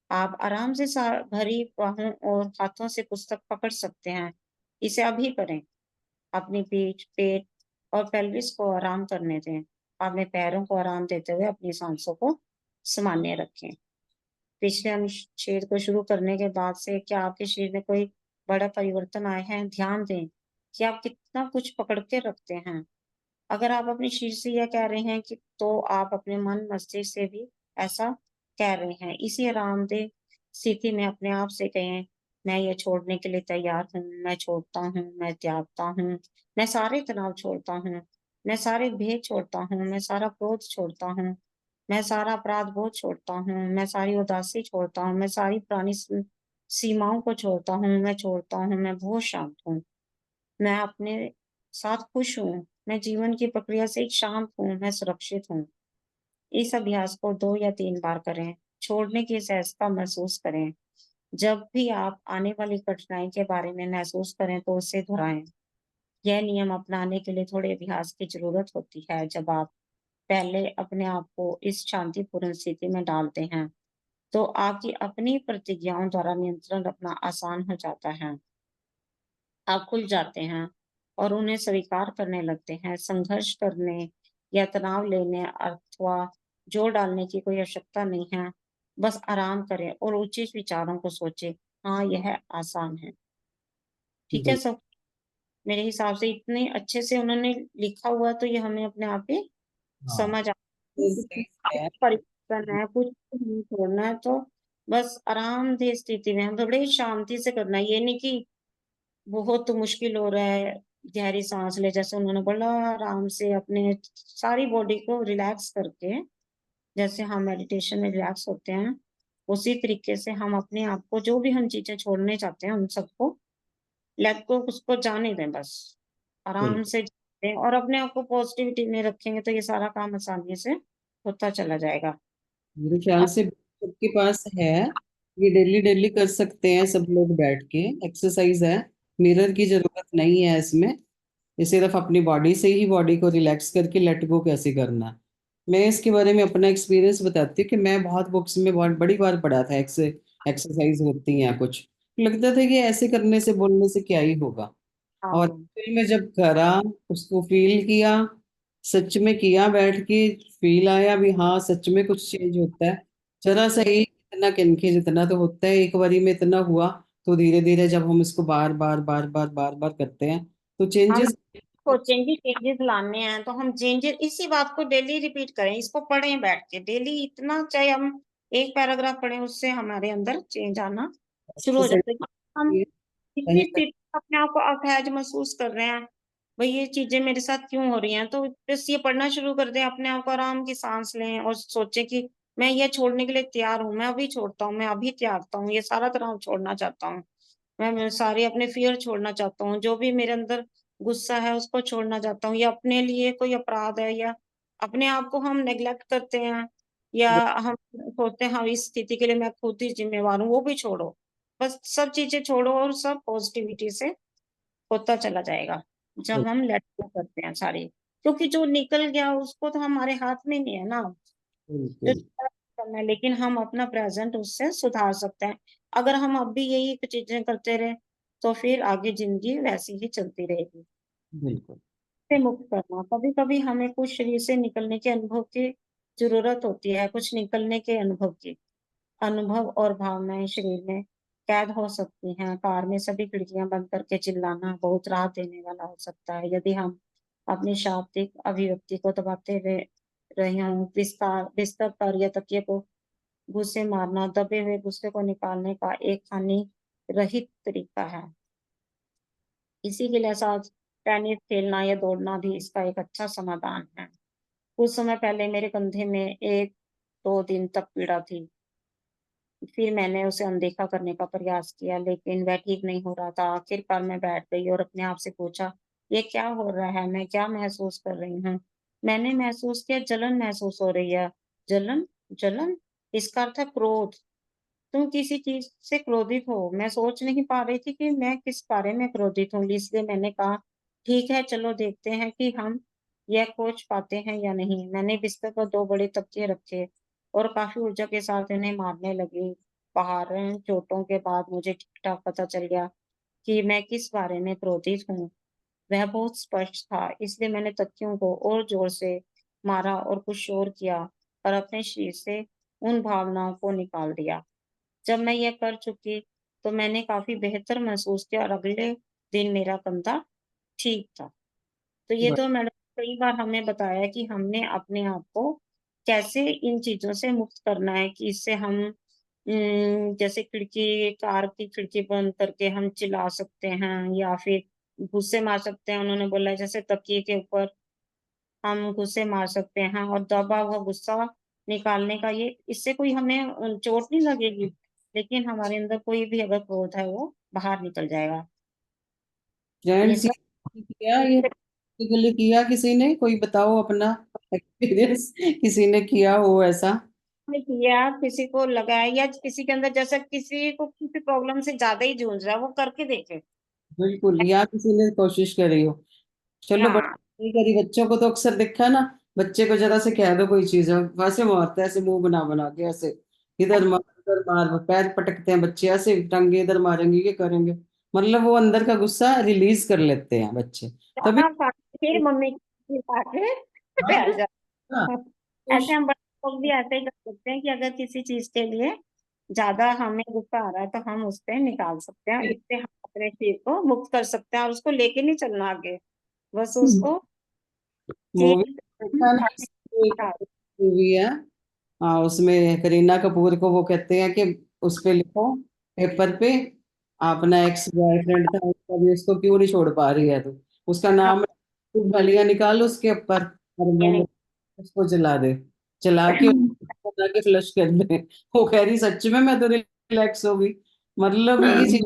आप आराम से भरी बाहों और हाथों से पुस्तक पकड़ सकते हैं। इसे अभी करें। अपनी पीठ, पेट और पेल्विस को आराम करने दें। अपने पैरों को आराम देते हुए अपनी सांसों को सामान्य रखें। पिछले अनुच्छेद को शुरू करने के बाद से क्या आपके शरीर में कोई बड़ा परिवर्तन आया है? ध्यान दें कि आप कितना कुछ पकड़ के रखते हैं। अगर आप अपने शरीर से यह कह रहे हैं कि, तो आप अपने मन मस्तिष्क से भी ऐसा कह रहे हैं। इसी आरामदेह स्थिति में अपने आप से कहें, मैं ये छोड़ने के लिए तैयार हूँ, मैं छोड़ता हूँ, मैं त्यागता हूँ, मैं सारे तनाव छोड़ता हूँ, मैं सारे भेद छोड़ता हूँ, मैं सारा क्रोध छोड़ता हूँ, मैं सारा अपराध बोध छोड़ता हूँ, मैं सारी उदासी छोड़ता हूँ, मैं सारी पुरानी सीमाओं को छोड़ता हूँ, मैं छोड़ता हूँ, मैं बहुत शांत हूँ, मैं अपने साथ खुश हूँ, मैं जीवन की प्रक्रिया से शांत हूँ, मैं सुरक्षित हूँ। इस अभ्यास को 2 या 3 बार करें। छोड़ने की सहजता महसूस करें। जब भी आप आने वाली कठिनाई के बारे में महसूस करें तो उसे दोहराएं। यह नियम अपनाने के लिए थोड़े अभ्यास की जरूरत होती है। जब आप पहले अपने आप को इस शांतिपूर्ण स्थिति में डालते हैं, तो आपकी अपनी प्रतिक्रियाओं द्वारा नियंत्रण रखना आसान हो जाता है। आप खुल जाते हैं और उन्हें स्वीकार करने लगते हैं। संघर्ष करने या तनाव लेने अथवा जोर डालने की कोई आवश्यकता नहीं है। बस आराम करें और उचित विचारों को सोचें। हाँ, यह आसान है। ठीक है बिल्कुल। सब? मेरे हिसाब से इतने अच्छे से उन्होंने लिखा हुआ है, तो ये हमें अपने आप ही हाँ, समझ आ सही है। परिवर्तन है, कुछ नहीं छोड़ना है, तो बस आरामदेह स्थिति में हम बड़े शांति से करना है। ये नहीं कि बहुत मुश्किल हो रहा है, गहरी सांस ले, जैसे उन्होंने बोला आराम से अपने सारी बॉडी को रिलैक्स करके, जैसे हम मेडिटेशन में रिलैक्स होते हैं, उसी तरीके से हम अपने आप को जो भी हम चीजें छोड़ने चाहते हैं उन सबको लेट गो, उसको जाने दें बस। आराम बिल्कुल। से दें और अपने आप को पॉजिटिविटी में रखेंगे तो ये सारा काम आसानी से होता चला जाएगा। मेरे ख्याल अब से सबके पास है, ये डेली डेली कर सकते हैं सब लोग बैठ के, एक्सरसाइज है। मिरर की जरूरत नहीं है इसमें। ये सिर्फ अपनी बॉडी से ही बॉडी को रिलैक्स करके लेट गो कैसे करना है। मैं इसके बारे में अपना एक्सपीरियंस बताती हूँ कि मैं बहुत बुक्स में बहुत बड़ी बार पढ़ा था एक्सरसाइज होती हैं कुछ, लगता था कि ऐसे करने से बोलने से क्या ही होगा। और हाँ, फिर मैं जब करा, उसको फील किया, सच में किया बैठ के, फील आया भी हाँ सच में कुछ चेंज होता है। जरा सा एक इतना किनखिज इतना तो होता है, एक बारी में इतना हुआ, तो धीरे धीरे जब हम इसको बार बार बार बार बार बार करते हैं तो हम चेंजेस। सोचेंगे चेंजेस लाने हैं तो हम चेंजेस इसी बात को डेली रिपीट करें, इसको पढ़ें बैठ के डेली, इतना चाहे हम एक पैराग्राफ पढ़ें, उससे हमारे अंदर चेंज आना शुरू हो जाता है। हम किसी सही स्थिति में अपने आप को असहज महसूस कर रहे हैं, भाई ये चीजें मेरे साथ क्यों हो रही हैं, तो बस ये पढ़ना शुरू कर दें, अपने आप को आराम की सांस लें और सोचें कि मैं ये छोड़ने के लिए तैयार हूँ, मैं अभी छोड़ता हूँ, मैं अभी त्यागता हूँ, ये सारा तनाव छोड़ना चाहता हूँ, मैं सारे अपने फियर छोड़ना चाहता हूँ, जो भी मेरे अंदर गुस्सा है उसको छोड़ना चाहता हूँ, या अपने लिए कोई अपराध है, या अपने आप को हम नेग्लेक्ट करते हैं, या हम सोचते हैं हाँ इस स्थिति के लिए मैं खुद ही जिम्मेवार हूँ, वो भी छोड़ो। बस सब चीजें छोड़ो और सब पॉजिटिविटी से होता चला जाएगा जब हम लेट गो करते हैं सारी, क्योंकि जो निकल गया उसको तो हमारे हाथ में नहीं है ना, जो बिल्कुल करना है, लेकिन हम अपना प्रेजेंट उससे सुधार सकते हैं। अगर हम अब भी यही चीजें करते रहे तो फिर आगे जिंदगी वैसी ही चलती रहेगी। बिल्कुल से मुक्त करना, कभी कभी हमें कुछ शरीर से निकलने के अनुभव की जरूरत होती है, कुछ निकलने के अनुभव की, अनुभव और भावनाएं शरीर में कैद हो सकती हैं। कार में सभी खिड़कियां बंद करके चिल्लाना बहुत राहत देने वाला हो सकता है। यदि हम अपनी शाब्दिक अभिव्यक्ति को दबाते रहे हों, बिस्तर पर या तकिए को घुसे मारना दबे हुए गुस्से को निकालने का एक हानि रहित तरीका है। इसी के लिए साथ टेनिस खेलना या दौड़ना भी इसका एक अच्छा समाधान है। कुछ समय पहले मेरे कंधे में 1-2 दिन तक पीड़ा थी। फिर मैंने उसे अनदेखा करने का प्रयास किया, लेकिन वह ठीक नहीं हो रहा था। आखिरकार मैं बैठ गई और अपने आप से पूछा, ये क्या हो रहा है? मैं क्या महसूस कर रही हूँ? मैंने महसूस किया जलन महसूस हो रही है। जलन? जलन? इसका अर्थ है क्रोध। तुम किसी चीज से क्रोधित हो। मैं सोच नहीं पा रही थी कि मैं किस बारे में क्रोधित हूँ, इसलिए मैंने कहा, ठीक है चलो देखते हैं कि हम यह खोज पाते हैं या नहीं। मैंने बिस्तर पर 2 बड़े तकिए रखे और काफी ऊर्जा के साथ इन्हें मारने लगी। बाहर चोटों के बाद मुझे ठीक ठाक पता चल गया कि मैं किस बारे में क्रोधित हूँ। वह बहुत स्पष्ट था, इसलिए मैंने तकियों को और जोर से मारा और कुछ शोर किया और अपने शरीर से उन भावनाओं को निकाल दिया। जब मैं यह कर चुकी तो मैंने काफ़ी बेहतर महसूस किया और अगले दिन मेरा कंधा ठीक था। तो ये तो मैंने कई बार हमें बताया कि हमने अपने आप को कैसे इन चीज़ों से मुक्त करना है कि इससे हम जैसे कार की खिड़की बंद करके हम चिल्ला सकते हैं या फिर घुस्से मार सकते हैं। उन्होंने बोला है जैसे तकिए के ऊपर हम गुस्से मार सकते हैं और दबा हुआ गुस्सा निकालने का ये इससे कोई हमें चोट नहीं लगेगी, लेकिन हमारे अंदर कोई भी अगर क्रोध है वो बाहर निकल जाएगा। ये फ्रेंड्स, सब किया ये practically किया किसी ने? कोई बताओ अपना एक्सपीरियंस, किसी ने किया हो ऐसा? ने किया, किसी को लगा है या किसी के अंदर जैसा किसी को किसी प्रॉब्लम से ज्यादा ही जूझ रहा है वो करके देखे। बिल्कुल, या किसी ने कोशिश करी हो? चलो, हाँ, बड़े नहीं करी, बच्चों को तो अक्सर देखा ना, बच्चे को जरा से कह दो कोई चीज है वैसे मारते हैं, ऐसे मुंह बना बना के ऐसे, इधर मार उधर मार, पैर पटकते हैं बच्चे, ऐसे टांगे इधर मारेंगे ये करेंगे, मतलब वो अंदर का गुस्सा रिलीज कर लेते हैं बच्चे। तभी खाना खा के फिर मम्मी की पाके हाँ, बैठ हाँ, जाते। तो ऐसे हम बड़े लोग भी ऐसे ही कर सकते हैं कि अगर किसी चीज के लिए ज्यादा हमें गुस्सा आ रहा है तो हम उस पे निकाल सकते हैं, इससे हम अपने चीज को मुक्त कर सकते हैं और उसको लेके नहीं चलना आगे, बस उसको मूवी चीज देखा ना, निकाल। मूवी है, हाँ, उसमें करीना कपूर को वो कहते हैं कि उस पे लिखो पेपर पे, अपना एक्स बॉयफ्रेंड था उसका भी, उसको क्यों नहीं छोड़ पा रही है तू, उसका हाँ, नाम है, तू गालियां निकाल उसके ऊपर और ये वो नहीं। उसको जला दे, जला के बना के फ्लश कर दे। वो कह रही सच में मैं तो रिलैक्स हो गई। मतलब ये चीज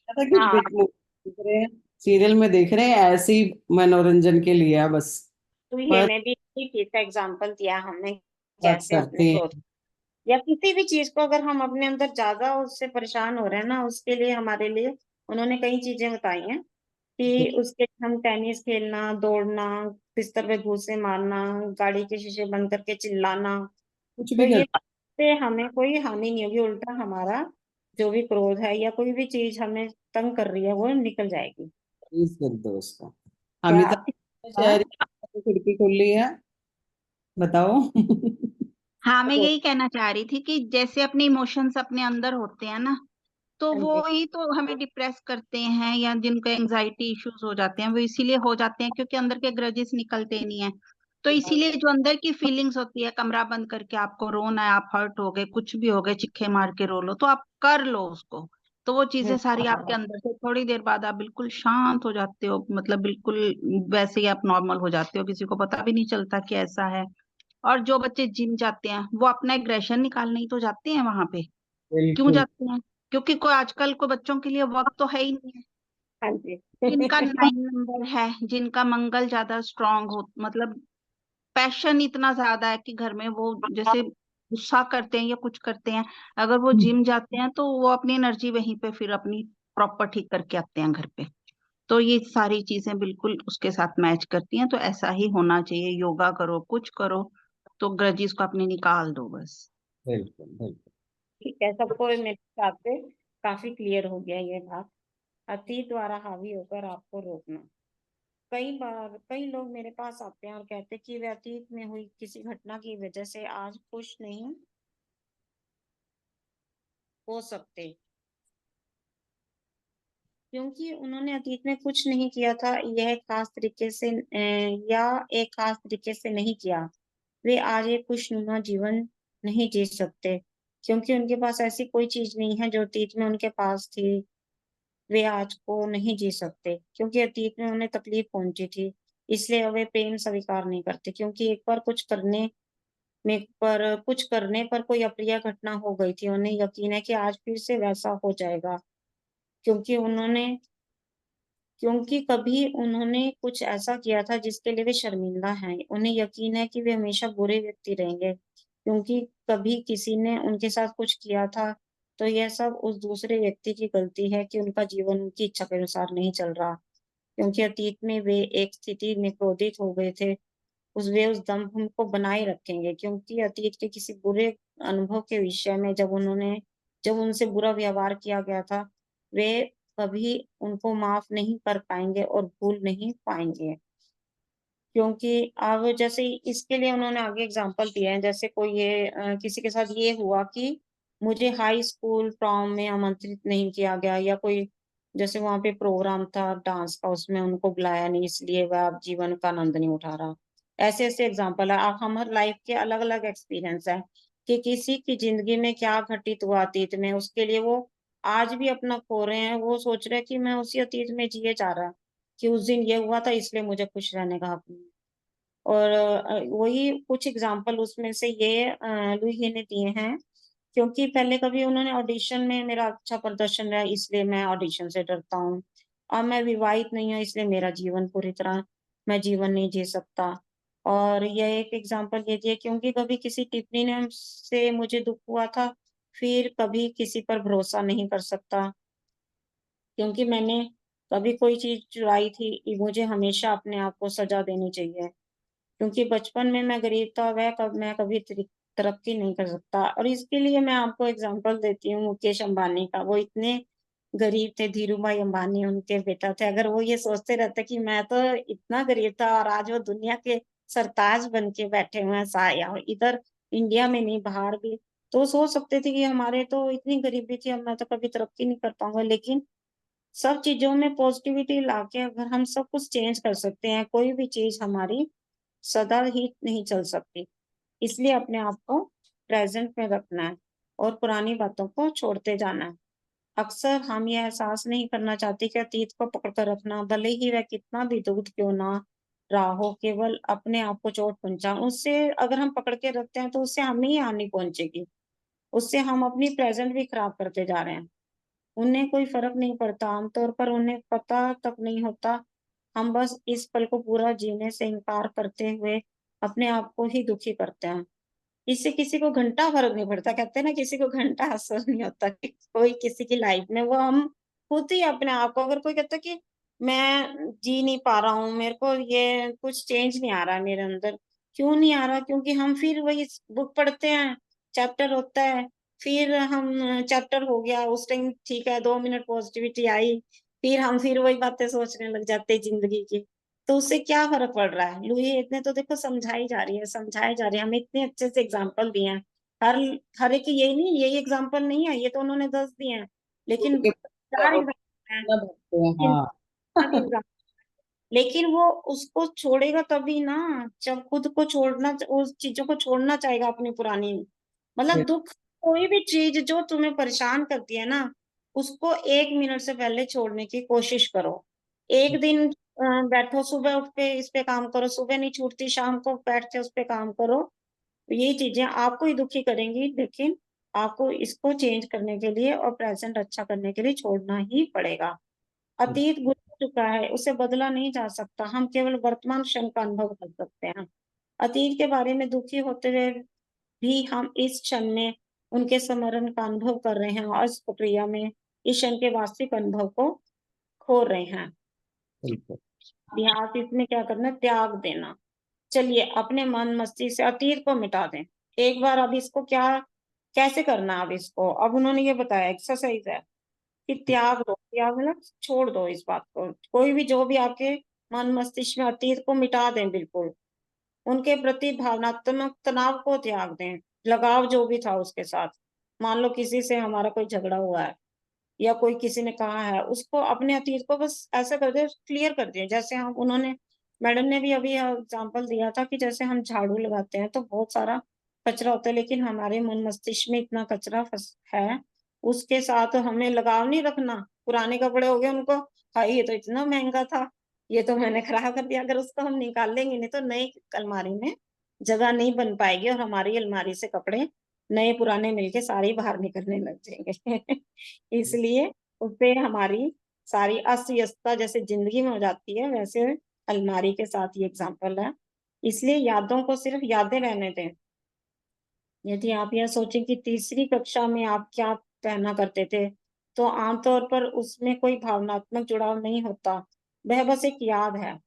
था कि हाँ, देख रहे हैं, सीरियल में देख रहे हैं, ऐसे ही मनोरंजन के लिए है बस, तो ये पर में भी इसी चीज का एग्जाम्पल दिया हमने, बात कैसे अपने करते हैं। क्रोध या किसी भी चीज को अगर हम अपने अंदर ज्यादा उससे परेशान हो रहे हैं ना, उसके लिए हमारे लिए उन्होंने कई चीजें बताई हैं कि उसके हम टेनिस खेलना, दौड़ना, बिस्तर पे घूंसे मारना, गाड़ी के शीशे बंद करके चिल्लाना, कुछ तो भी ये कर से हमें कोई हानि नहीं होगी, उल्टा हमारा जो भी क्रोध है या कोई भी चीज हमें तंग कर रही है वो निकल जाएगी। प्लीज कर दो उसको। क्या अमिता आपकी हाँ? शहर की खिड़की खुली है, बताओ। हाँ, मैं तो यही कहना चाह रही थी कि जैसे अपने इमोशंस अपने अंदर होते हैं ना, तो हाँ वो जी, ही तो हमें डिप्रेस करते हैं, या जिनको एंजाइटी इश्यूज हो जाते हैं वो इसीलिए हो जाते हैं क्योंकि अंदर के ग्रजेस निकलते नहीं है। तो इसीलिए जो अंदर की फीलिंग्स होती है, कमरा बंद करके आपको रोना है, आप हर्ट हो गए, कुछ भी हो गए, चिक्के मार के रो लो, तो आप कर लो उसको। तो वो चीजें सारी आपके अंदर से थोड़ी देर बाद आप बिल्कुल शांत हो जाते हो, मतलब बिल्कुल वैसे ही आप नॉर्मल हो जाते हो, किसी को पता भी नहीं चलता कि ऐसा है। और जो बच्चे जिम जाते हैं वो अपना एग्रेशन निकालने ही तो जाते हैं वहां पे। क्यों बिल्कुल। जाते हैं? क्योंकि कोई आजकल को बच्चों के लिए वक्त तो है ही नहीं है। हाँ जी। जिनका 9 नंबर है, जिनका मंगल ज्यादा स्ट्रांग हो, मतलब पैशन इतना ज्यादा है कि घर में वो जैसे गुस्सा करते हैं या कुछ करते हैं, अगर वो जिम जाते हैं तो वो अपनी एनर्जी वहीं पे फिर अपनी प्रॉपर ठीक करके आते हैं घर पे। तो ये सारी चीजें बिल्कुल उसके साथ मैच करती हैं, तो ऐसा ही होना चाहिए। योगा करो, कुछ करो, तो ग्रजीज को अपने निकाल दो बस। बिल्कुल बिल्कुल। ठीक है, सबको मेरे हिसाब से काफी क्लियर हो गया ये बात। अतीत द्वारा हावी होकर आपको रोकना। कई बार कई लोग मेरे पास आते हैं और कहते हैं कि वे अतीत में हुई किसी घटना की वजह से आज खुश नहीं हो सकते, क्योंकि उन्होंने अतीत में कुछ नहीं किया था, यह खास तरीके से या एक खास तरीके से नहीं किया। वे आज एक खुशनुमा जीवन नहीं जी सकते, क्योंकि उनके पास ऐसी कोई चीज नहीं है जो अतीत में उनके पास थी। वे आज को नहीं जी सकते, क्योंकि अतीत में उन्हें तकलीफ पहुंची थी। इसलिए वे प्रेम स्वीकार नहीं करते, क्योंकि एक बार कुछ करने पर कोई अप्रिय घटना हो गई थी। उन्हें यकीन है कि आज फिर से वैसा हो जाएगा, क्योंकि उन्होंने क्योंकि कभी उन्होंने कुछ ऐसा किया था जिसके लिए वे शर्मिंदा हैं। उन्हें यकीन है कि वे हमेशा बुरे व्यक्ति रहेंगे, क्योंकि कभी किसी ने उनके साथ कुछ किया था, तो यह सब उस दूसरे व्यक्ति की गलती है कि उनका जीवन उनकी इच्छा के अनुसार नहीं चल रहा। क्योंकि अतीत में वे एक स्थिति में क्रोधित हो गए थे, उस दंभ को बनाए रखेंगे, क्योंकि अतीत के किसी बुरे अनुभव के विषय में जब उनसे बुरा व्यवहार किया गया था, वे कभी उनको माफ नहीं कर पाएंगे और भूल नहीं पाएंगे। क्योंकि अब जैसे इसके लिए उन्होंने आगे एग्जाम्पल दिए हैं, जैसे कोई किसी के साथ ये हुआ कि मुझे हाई स्कूल प्रॉम में आमंत्रित नहीं किया गया, या कोई जैसे वहां पे प्रोग्राम था डांस का, उसमें उनको बुलाया नहीं, इसलिए वह अब जीवन का आनंद नहीं उठा रहा। ऐसे ऐसे एग्जाम्पल है। अब हमारे लाइफ के अलग अलग एक्सपीरियंस है कि किसी की जिंदगी में क्या घटित हुआ अतीत में, उसके लिए वो आज भी अपना खो रहे हैं। वो सोच रहे हैं कि मैं उसी अतीत में जिए जा रहा, कि उस दिन ये हुआ था इसलिए मुझे खुश रहने का हक नहीं है। और वही कुछ एग्जाम्पल उसमें से ये लुई ने दिए हैं, क्योंकि पहले कभी उन्होंने ऑडिशन में मेरा अच्छा प्रदर्शन रहा, इसलिए मैं ऑडिशन से डरता हूँ। अब मैं विवाहित नहीं हूँ, इसलिए मेरा जीवन पूरी तरह मैं जीवन नहीं जी सकता। और यह एक एग्जाम्पल ये दिए, क्योंकि कभी किसी टिप्पणी ने से मुझे दुख हुआ था, फिर कभी किसी पर भरोसा नहीं कर सकता, क्योंकि मैंने कभी कोई चीज चुराई थी। मुझे हमेशा अपने आप को सजा देनी चाहिए, क्योंकि बचपन में मैं गरीब था, मैं कभी तरक्की नहीं कर सकता। और इसके लिए मैं आपको एग्जांपल देती हूँ मुकेश अंबानी का। वो इतने गरीब थे, धीरू भाई अंबानी उनके बेटा थे। अगर वो ये सोचते रहते कि मैं तो इतना गरीब था और आज वो दुनिया के सरताज बन के बैठे हुए हैं, या इधर इंडिया में नहीं बाहर भी, तो सोच सकते थे कि हमारे तो इतनी गरीबी थी, अब मैं तो कभी तरक्की नहीं कर पाऊंगा। लेकिन सब चीजों में पॉजिटिविटी लाके अगर हम सब कुछ चेंज कर सकते हैं, कोई भी चीज हमारी सदा ही नहीं चल सकती। इसलिए अपने आप को प्रेजेंट में रखना है और पुरानी बातों को छोड़ते जाना है। अक्सर हम ये एहसास नहीं करना चाहते कि अतीत को पकड़ कर रखना, भले ही वह कितना भी दुख क्यों ना रहा हो, केवल अपने आप को चोट पहुंचा। उससे अगर हम पकड़ के रखते हैं तो उससे हमें ही हानि पहुंचेगी, उससे हम अपनी प्रेजेंट भी खराब करते जा रहे हैं। उन्हें कोई फर्क नहीं पड़ता, आमतौर पर उन्हें पता तक नहीं होता। हम बस इस पल को पूरा जीने से इनकार करते हुए अपने आप को ही दुखी करते हैं। इससे किसी को घंटा फर्क नहीं पड़ता। कहते हैं ना, किसी को घंटा असर नहीं होता कि कोई किसी की लाइफ में। वो हम खुद ही अपने आप को, अगर कोई कहता है कि मैं जी नहीं पा रहा हूँ, मेरे को ये कुछ चेंज नहीं आ रहा मेरे अंदर, क्यों नहीं आ रहा? क्योंकि हम फिर वही बुक पढ़ते हैं, चैप्टर होता है, फिर हम चैप्टर हो गया उस टाइम, ठीक है 2 मिनट पॉजिटिविटी आई, फिर हम फिर वही बातें सोचने लग जाते हैं जिंदगी की। तो उससे क्या फर्क पड़ रहा है? लुई इतने तो देखो समझाई जा रही है, समझाई जा रही है, हमें इतने अच्छे से एग्जाम्पल दिए हैं। हर हर एक यही नहीं, यही एग्जाम्पल नहीं है, ये तो उन्होंने 10 दिए हैं, लेकिन उनके 4 वो एग्जाम्पल हैं, कितना भरते हैं, हाँ। लेकिन वो उसको छोड़ेगा तभी ना, जब खुद को छोड़ना, उस चीजों को छोड़ना चाहेगा अपनी पुरानी, मतलब दुख, कोई भी चीज जो तुम्हें परेशान करती है ना, उसको 1 मिनट से पहले छोड़ने की कोशिश करो। एक दिन बैठो, सुबह उठ के इस पे काम करो, सुबह नहीं छूटती शाम को बैठ के उस पे काम करो। तो ये चीजें आपको ही दुखी करेंगी, लेकिन आपको इसको चेंज करने के लिए और प्रेजेंट अच्छा करने के लिए छोड़ना ही पड़ेगा। अतीत गुजर चुका है, उसे बदला नहीं जा सकता, हम केवल वर्तमान क्षण का अनुभव कर सकते हैं। अतीत के बारे में दुखी होते हुए भी हम इस क्षण में उनके स्मरण का अनुभव कर रहे हैं और इस प्रक्रिया में इस क्षण के वास्तविक अनुभव को खो रहे हैं। बिल्कुल। अभ्यास इसमें क्या करना है? त्याग देना। चलिए अपने मन मस्तिष्क से अतीत को मिटा दें एक बार। अब इसको क्या, कैसे करना है? अब इसको, अब उन्होंने ये बताया एक्सरसाइज है कि त्याग दो, त्याग मतलब छोड़ दो इस बात को, कोई भी जो भी आपके मन मस्तिष्क में अतीत को मिटा दें बिल्कुल। उनके प्रति भावनात्मक तनाव को त्याग दें, लगाव जो भी था उसके साथ। मान लो किसी से हमारा कोई झगड़ा हुआ है या कोई किसी ने कहा है, उसको अपने अतीत को बस ऐसा कर दे, क्लियर कर दिए। जैसे हम, उन्होंने, मैडम ने भी अभी एग्जाम्पल दिया था कि जैसे हम झाड़ू लगाते हैं तो बहुत सारा कचरा होता है, लेकिन हमारे मन मस्तिष्क में इतना कचरा फंस है, उसके साथ हमें लगाव नहीं रखना। पुराने कपड़े हो गए उनको, भाई ये तो इतना महंगा था, ये तो मैंने खराब कर दिया, अगर उसको हम निकाल लेंगे नहीं तो नई अलमारी में जगह नहीं बन पाएगी और हमारी अलमारी से कपड़े नए पुराने मिलके सारे ही बाहर निकलने लग जाएंगे। इसलिए उससे हमारी सारी अस्त व्यस्तता जैसे जिंदगी में हो जाती है, वैसे अलमारी के साथ ये एग्जाम्पल है। इसलिए यादों को सिर्फ यादें रहने दें। यदि आप यह सोचें कि तीसरी कक्षा में आप क्या पहना करते थे, तो आमतौर पर उसमें कोई भावनात्मक जुड़ाव नहीं होता, वह बस एक याद है।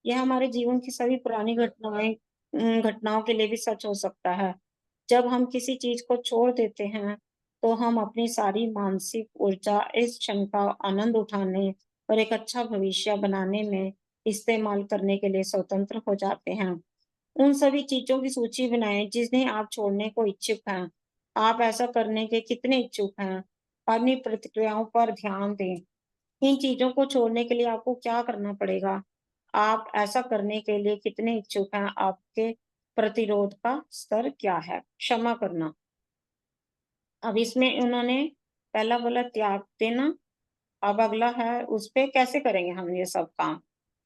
यह हमारे जीवन की सभी पुरानी घटनाओं के लिए भी सच हो सकता है। जब हम किसी चीज को छोड़ देते हैं, तो हम अपनी सारी मानसिक ऊर्जा इस क्षण का आनंद उठाने और एक अच्छा भविष्य बनाने में इस्तेमाल करने के लिए स्वतंत्र हो जाते हैं। उन सभी चीजों की सूची बनाएं जिन्हें आप छोड़ने को इच्छुक हैं। आप ऐसा करने के कितने इच्छुक हैं? अपनी प्रतिक्रियाओं पर ध्यान दें। इन चीजों को छोड़ने के लिए आपको क्या करना पड़ेगा? आप ऐसा करने के लिए कितने इच्छुक हैं? आपके प्रतिरोध का स्तर क्या है? क्षमा करना। अब इसमें उन्होंने पहला बोला त्याग देना, अब अगला है उस पे कैसे करेंगे हम ये सब काम,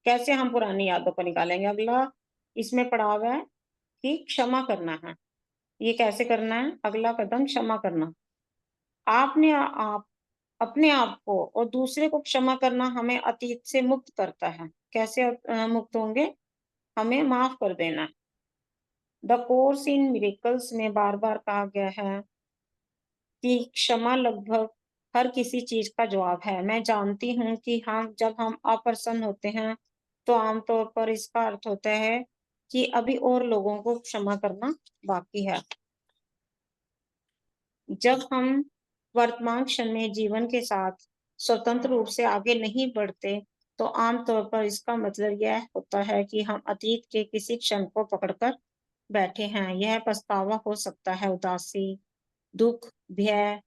कैसे हम पुरानी यादों को निकालेंगे। अगला इसमें पड़ा हुआ है कि क्षमा करना है। ये कैसे करना है? अगला कदम क्षमा करना। आपने आप अपने आप को और दूसरे को क्षमा करना हमें अतीत से मुक्त करता है। कैसे मुक्त होंगे? हमें माफ कर देना है। द कोर्स इन मिरेकल्स में बार बार कहा गया है कि क्षमा लगभग हर किसी चीज का जवाब है। मैं जानती हूँ कि जब हम अप्रसन्न होते हैं तो आमतौर पर इसका अर्थ होता है कि अभी और लोगों को क्षमा करना बाकी है। जब हम वर्तमान क्षण में जीवन के साथ स्वतंत्र रूप से आगे नहीं बढ़ते, तो आमतौर पर इसका मतलब यह होता है कि हम अतीत के किसी क्षण को पकड़कर बैठे हैं। यह पछतावा हो सकता है, उदासी, दुख, भय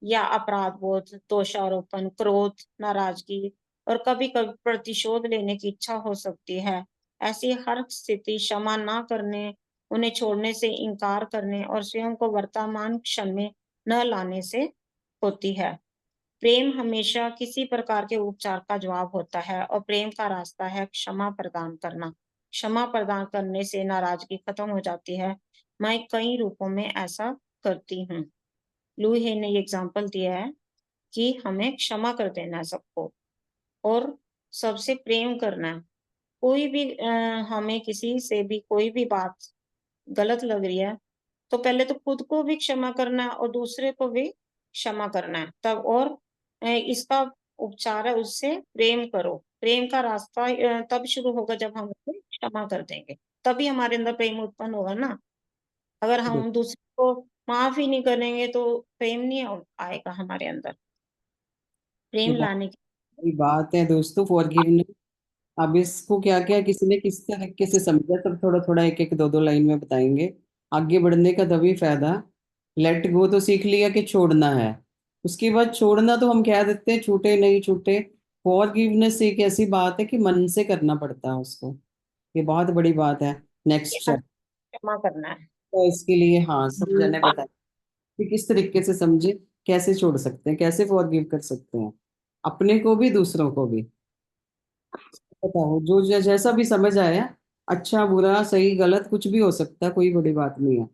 या अपराध बोध, दोषारोपण, क्रोध, नाराजगी और कभी-कभी प्रतिशोध लेने की इच्छा हो सकती है। ऐसी हर स्थिति क्षमा ना करने, उन्हें छोड़ने से इनकार करने और स्वयं को वर्तमान क्षण में न लाने से होती है। प्रेम हमेशा किसी प्रकार के उपचार का जवाब होता है और प्रेम का रास्ता है क्षमा प्रदान करना। क्षमा प्रदान करने से नाराजगी खत्म हो जाती है। मैं कई रूपों में ऐसा करती हूँ। लुई ने ये एग्जाम्पल दिया है कि हमें क्षमा कर देना है सबको और सबसे प्रेम करना है। कोई भी हमें किसी से भी कोई भी बात गलत लग रही है, तो पहले तो खुद को भी क्षमा करना है और दूसरे को भी क्षमा करना है तब। और इसका उपचार है, उससे प्रेम करो। प्रेम का रास्ता तब शुरू होगा जब हम उसे क्षमा कर देंगे, तभी हमारे अंदर प्रेम उत्पन्न होगा ना। अगर हम दूसरे को माफ ही नहीं करेंगे तो प्रेम नहीं आएगा हमारे अंदर। प्रेम ये बहुत लाने की बड़ी बात है दोस्तों, फॉरगिवनेस अब इसको क्या क्या किसी ने किस तरीके से समझा, सब थोड़ा थोड़ा एक एक दो दो लाइन में बताएंगे। आगे बढ़ने का तभी फायदा। लेट गो तो सीख लिया कि छोड़ना है। उसके बाद छोड़ना तो हम कह देते हैं छूटे नहीं छूटे। फॉरगिवनेस एक ऐसी बात है कि मन से करना पड़ता है उसको। ये बहुत बड़ी बात है। Next chapter. क्षमा करना है। तो इसके लिए हाँ सब जने बताए कि किस तरीके से समझे, कैसे छोड़ सकते हैं, कैसे फॉरगिव कर सकते हैं, अपने को भी दूसरों को भी। बताओ जो जैसा भी समझ आया। अच्छा बुरा सही गलत कुछ भी हो सकता है, कोई बड़ी बात नहीं है।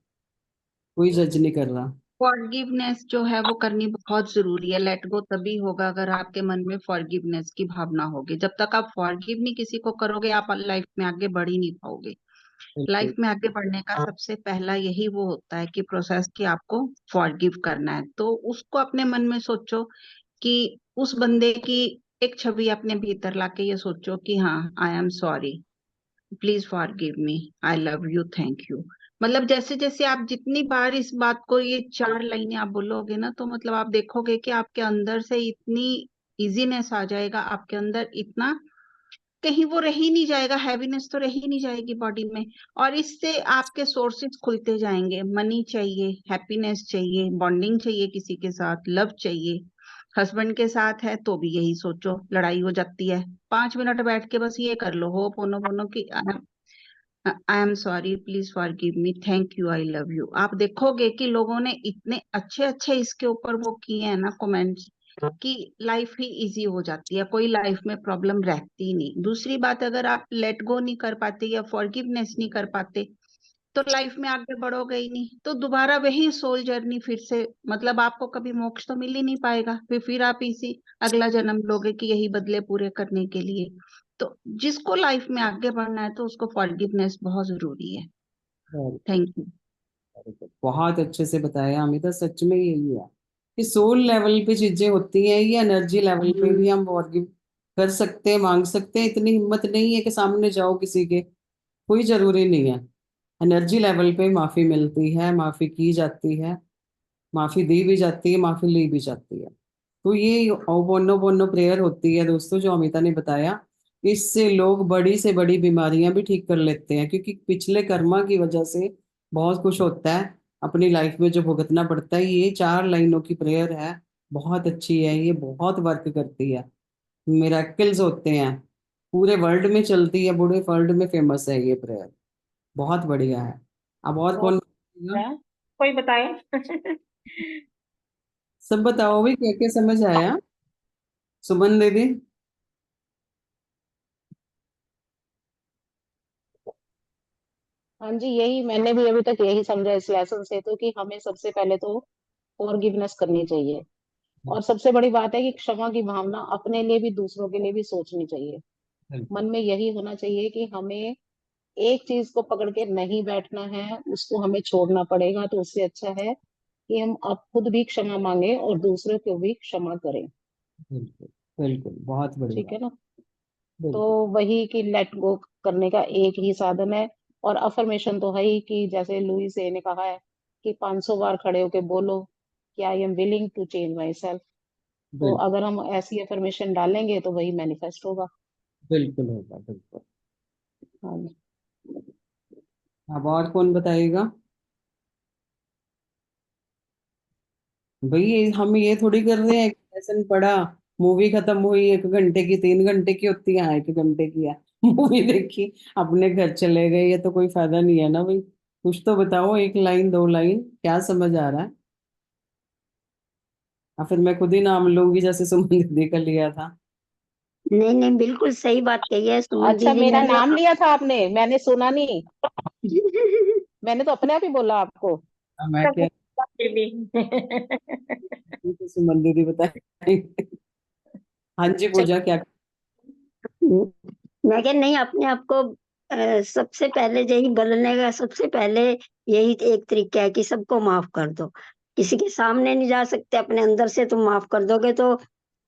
कोई जज नहीं कर रहा। फॉरगिवनेस जो है वो करनी बहुत जरूरी है। लेट गो तभी होगा अगर आपके मन में फॉरगिवनेस की भावना होगी। जब तक आप फॉरगिव नहीं किसी को करोगे, आप लाइफ में आगे बढ़ ही नहीं पाओगे। बिल्कुल। लाइफ में आगे बढ़ने का सबसे पहला यही वो होता है कि प्रोसेस कि आपको फॉरगिव करना है। तो उसको अपने मन में सोचो कि उस बंदे की एक छवि अपने भीतर लाके ये सोचो कि हाँ, I am sorry, please forgive me, I love you, thank you. मतलब जैसे जैसे आप जितनी बार इस बात को, ये 4 लाइनें आप बोलोगे ना, तो मतलब आप देखोगे कि आपके अंदर से इतनी इजीनेस आ जाएगा, आपके अंदर इतना कहीं वो रह ही नहीं जाएगा, हैवीनेस तो रह ही नहीं जाएगी बॉडी में। और इससे आपके सोर्सेज खुलते जाएंगे। मनी चाहिए, हैप्पीनेस चाहिए, बॉन्डिंग चाहिए, किसी के साथ लव चाहिए। हस्बैंड के साथ है तो भी यही सोचो, लड़ाई हो जाती है, 5 मिनट बैठ के बस ये कर लो, हो पोनो पोनो कि I am sorry, please forgive me, thank you, I love you. आप देखोगे कि लोगों ने इतने अच्छे अच्छे इसके ऊपर वो किए हैं ना कमेंट्स, कि लाइफ ही इजी हो जाती है, कोई लाइफ में प्रॉब्लम रहती नहीं। दूसरी बात, अगर आप लेट गो नहीं कर पाते या फॉरगिवनेस नहीं कर पाते, तो लाइफ में आगे बढ़ोगे ही नहीं, तो दोबारा वही सोल जर्नी फिर से, मतलब आपको कभी मोक्ष तो मिल ही नहीं पाएगा। फिर आप इसी अगला जन्म लोगे कि यही बदले पूरे करने के लिए। तो जिसको लाइफ में आगे बढ़ना है तो उसको फॉरगिवनेस बहुत जरूरी है। Very thank you. good. बहुत अच्छे से बताया अमिता, सच में यही है कि सोल लेवल पे चीजें होती हैं, ये एनर्जी लेवल पे भी हम फॉरगिव कर सकते हैं, मांग सकते हैं। इतनी हिम्मत नहीं है कि सामने जाओ किसी के, कोई जरूरी नहीं है। एनर्जी लेवल पे माफी मिलती है, माफी की जाती है, माफी दी भी जाती है, माफी ली भी जाती है। तो ये ओबोनो बोनो प्रेयर होती है दोस्तों, जो अमिता ने बताया। इससे लोग बड़ी से बड़ी बीमारियां भी ठीक कर लेते हैं, क्योंकि पिछले कर्मा की वजह से बहुत कुछ होता है अपनी लाइफ में जो भुगतना पड़ता है। ये 4 लाइनों की प्रेयर है, बहुत अच्छी है, ये बहुत वर्क करती है। मिरेकल्स होते हैं, पूरे वर्ल्ड में चलती है, पूरे वर्ल्ड में फेमस है ये प्रेयर। बहुत बढ़िया है। अब और बहुत कौन? है। कोई बताए? सब बताओ भाई, क्या क्या समझ आया? सुमन दीदी। हाँ जी, यही मैंने भी अभी तक यही समझा इस लेसन से, तो कि हमें सबसे पहले तो फॉरगिवनेस करनी चाहिए। और सबसे बड़ी बात है कि क्षमा की भावना अपने लिए भी दूसरों के लिए भी सोचनी चाहिए। मन बिल्कुल में यही होना चाहिए कि हमें एक चीज को पकड़ के नहीं बैठना है, उसको हमें छोड़ना पड़ेगा। तो उससे अच्छा है कि हम अब खुद भी क्षमा मांगे और दूसरों को भी क्षमा करें। बिल्कुल बिल्कुल, बहुत ठीक बढ़िया। है ना? तो बिल्कुल वही कि लेट गो करने का एक ही साधन है। और अफर्मेशन तो है ही, कि जैसे लुई से ने कहा है कि 500 बार खड़े होके बोलो कि I am willing to change myself. तो बिल्कुल। अगर हम ऐसी अफर्मेशन डालेंगे तो वही मैनिफेस्ट होगा। बिल्कुल होगा, बिल्कुल। हाँ जी। अब और कौन बताएगा? भाई हम ये थोड़ी कर रहे हैं, लेसन पढ़ा, मूवी खत्म हुई, 1 घंटे की 3 घंटे की होती है, हाँ 1 घंटे की है, मूवी देखी, अपने घर चले गए, ये तो कोई फायदा नहीं है ना भाई। कुछ तो बताओ, 1 लाइन 2 लाइन, क्या समझ आ रहा है? और फिर मैं खुद ही नाम लूंगी जैसे सुमन दीदी का लिया था। नहीं नहीं, बिल्कुल सही बात कही है सुमन अच्छा, दीदी मेरा ने भी। नाम लिया था आपने, मैंने सुना नहीं। मैंने तो अपने आप ही बोला आपको। मैं क्या, तो सुमन दीदी बताएंगे। हाँ जी चल, पूजा, क्या? मैं क्या, नहीं, अपने आप को सबसे पहले यही बदलने का सबसे पहले यही एक तरीका है कि सबको माफ कर दो। किसी के सामने नहीं जा सकते, अपने अंदर से तुम माफ कर दोगे तो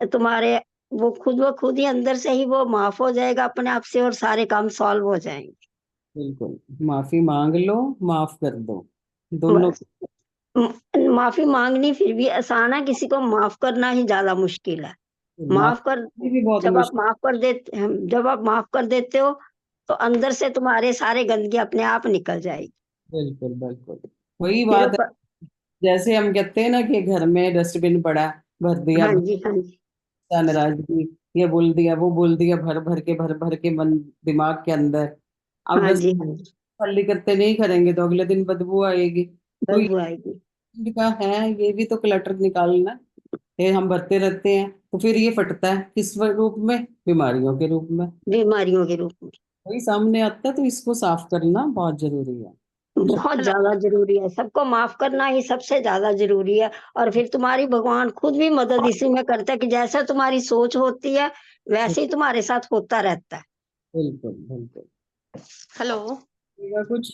तुम्हारे वो खुद ही अंदर से ही वो माफ हो जाएगा अपने आप से, और सारे काम सॉल्व हो जाएंगे। बिल्कुल, माफी मांग लो, माफ कर दो, दोनों। बस माफी मांगनी फिर भी आसान है, किसी को माफ करना ही ज्यादा मुश्किल है। माफ कर ये भी बहुत जब आप मुश्किल। माफ कर देते जब आप माफ कर देते हो तो अंदर से तुम्हारे सारे गंदगी अपने आप निकल जाएगी। बिल्कुल बिल्कुल, वही फिर बात है। जैसे हम कहते हैं ना कि घर में डस्टबिन पड़ा, भर दिया, हाँ जी, हाँ जी, नाराजगी, ये बोल दिया वो बोल दिया, भर भर के मन दिमाग के अंदर। अब हाँ बस जी, हाँ जी, खाली करते नहीं करेंगे तो अगले दिन बदबू आएगी। तो बदबू आएगी। ये का है, ये भी तो क्लटर निकालना। ये हम भरते रहते हैं तो फिर ये फटता है किस रूप में? बीमारियों के रूप में। बीमारियों के रूप में वही सामने आता है, तो इसको साफ करना बहुत जरूरी है। बहुत हेलो। ज्यादा जरूरी है। सबको माफ करना ही सबसे ज्यादा जरूरी है। और फिर तुम्हारी भगवान खुद भी मदद इसी में करता है कि जैसा तुम्हारी सोच होती है वैसे ही तुम्हारे साथ होता रहता है। बिल्कुल बिल्कुल। हेलो। ठीक कुछ।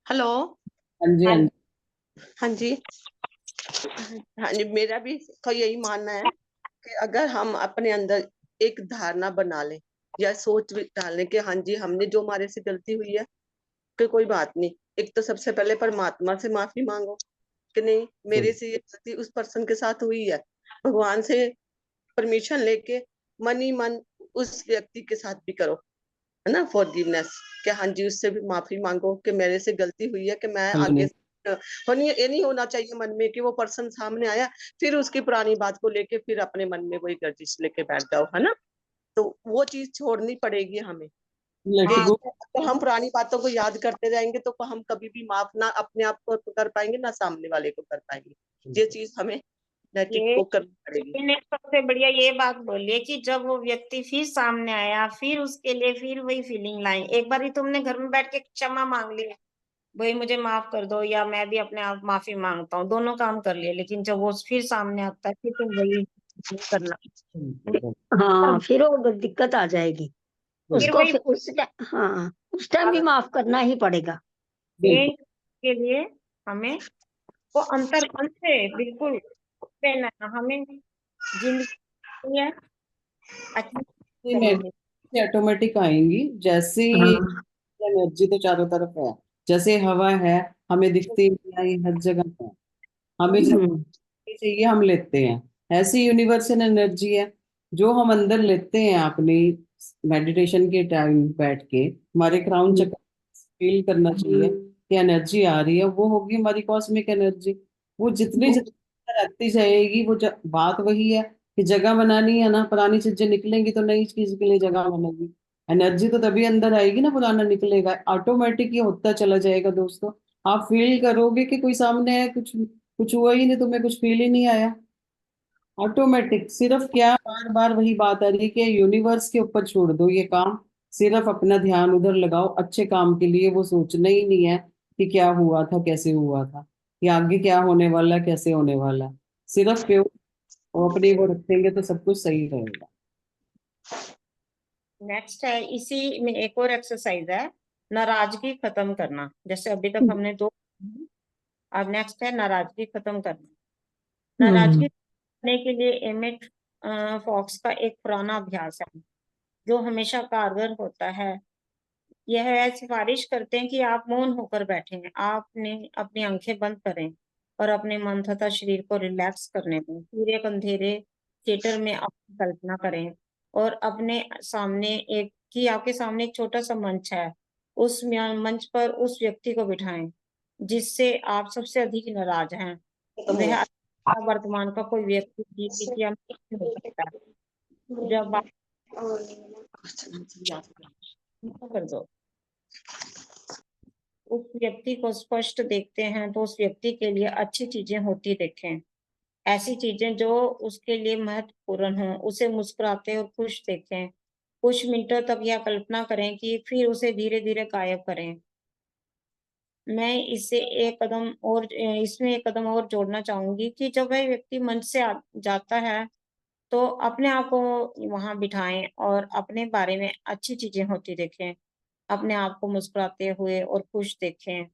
हेलो। हाँ जी, हाँ जी। हाँ जी। हाँ जी, मेरा भी का यही मानना है कि अगर हम अपने अंदर एक धारणा बना लें या सोच भी डाल लें कि हाँ जी, हमने जो हमारे से गलती हुई है कि कोई बात नहीं, एक तो सबसे पहले परमात्मा से माफी मांगो कि नहीं, मेरे से ये गलती उस पर्सन के साथ हुई है। भगवान से परमिशन लेके मन ही मन उस व्यक्ति के साथ भी करो, है ना, फॉरगिवनेस, कि हाँ जी उससे भी माफी मांगो कि मेरे से गलती हुई है, कि मैं आगे ये नहीं होना चाहिए मन में कि वो पर्सन सामने आया फिर उसकी पुरानी बात को लेके फिर अपने मन में वही गर्जिश लेके बैठ जाओ, है ना। तो वो चीज छोड़नी पड़ेगी हमें। लेट कि गो। तो हम पुरानी बातों को याद करते जाएंगे तो हम कभी भी माफ ना अपने आप को कर पाएंगे ना सामने वाले को कर पाएंगे। ये चीज हमें नैतिक ये को करनी पड़ेगी। मैंने सबसे बढ़िया ये बात बोली है कि जब वो व्यक्ति फिर सामने आया फिर उसके लिए फिर वही फीलिंग लाई। एक बार ही तुमने घर में बैठ के क्षमा मांग ली, भाई मुझे माफ कर दो, या मैं भी अपने आप माफी मांगता हूँ, दोनों काम कर लिए, लेकिन जब वो फिर सामने आता है फिर तुम वही करना, हाँ, फिर वो दिक्कत आ जाएगी। फिर उसको वही फिर हाँ, उस टाइम भी माफ करना ही पड़ेगा। बिल्कुल के लिए हमें वो अंतर मन से बिल्कुल देना है। हमें जिंदगी है अच्छी करनी है। ऑटोमेटिक आएंगी। जैसे हाँ, एनर्जी तो चारों तरफ है, जैसे हवा है, हमें दिखती नहीं है, ये हर जगह है। हमें हम्म, जितनी चाहिए हम लेते हैं। ऐसी यूनिवर्सल एनर्जी है जो हम अंदर लेते हैं अपनी मेडिटेशन के टाइम बैठ के। हमारे क्राउन चक्र फील करना चाहिए कि एनर्जी आ रही है, वो होगी हमारी कॉस्मिक एनर्जी। वो जितनी जितनी रहती जाएगी, बात वही है कि जगह बनानी है ना, पुरानी चीजें निकलेंगी तो नई चीज के लिए जगह बनेगी। एनर्जी तो तभी अंदर आएगी ना, पुराना निकलेगा, ऑटोमेटिक ये होता चला जाएगा दोस्तों। आप फील करोगे कि कोई सामने है, कुछ कुछ हुआ ही नहीं, तुम्हें कुछ फील ही नहीं आया। ऑटोमेटिक सिर्फ क्या, बार बार वही बात आ रही है कि यूनिवर्स के ऊपर छोड़ दो ये काम। सिर्फ अपना ध्यान उधर लगाओ अच्छे काम के लिए। वो सोचना ही नहीं है कि क्या हुआ था, कैसे हुआ था, या आगे क्या होने वाला है, कैसे होने वाला है। सिर्फ प्योर और अपनी वो रखेंगे तो सब कुछ सही रहेगा। नेक्स्ट है, इसी में एक और एक्सरसाइज है, नाराजगी खत्म करना। जैसे अभी तक हमने दो, अब नेक्स्ट है नाराजगी खत्म करना। नाराजगी करने के लिए एमिट फॉक्स का एक पुराना अभ्यास है जो हमेशा कारगर होता है। यह है, सिफारिश करते हैं कि आप मौन होकर बैठें, आपने अपनी आंखें बंद करें और अपने मन तथा शरीर को रिलैक्स करने दें। फिर एक अंधेरे थिएटर में अपनी कल्पना करें और अपने सामने आपके सामने एक छोटा सा मंच है। उस मंच पर उस व्यक्ति को बिठाएं जिससे आप सबसे अधिक नाराज हैं। वह वर्तमान का कोई व्यक्ति, जीवित या मृत हो सकता है। जब आप कर दो उस व्यक्ति को स्पष्ट देखते हैं तो उस व्यक्ति के लिए अच्छी चीजें होती देखें, ऐसी चीजें जो उसके लिए महत्वपूर्ण हो। उसे मुस्कुराते और खुश देखें। कुछ मिनटों तक यह कल्पना करें कि फिर उसे धीरे धीरे गायब करें। मैं इसमें एक कदम और जोड़ना चाहूंगी कि जब वह व्यक्ति मंच से जाता है तो अपने आप को वहां बिठाएं और अपने बारे में अच्छी चीजें होती देखें। अपने आप को मुस्कुराते हुए और खुश देखें।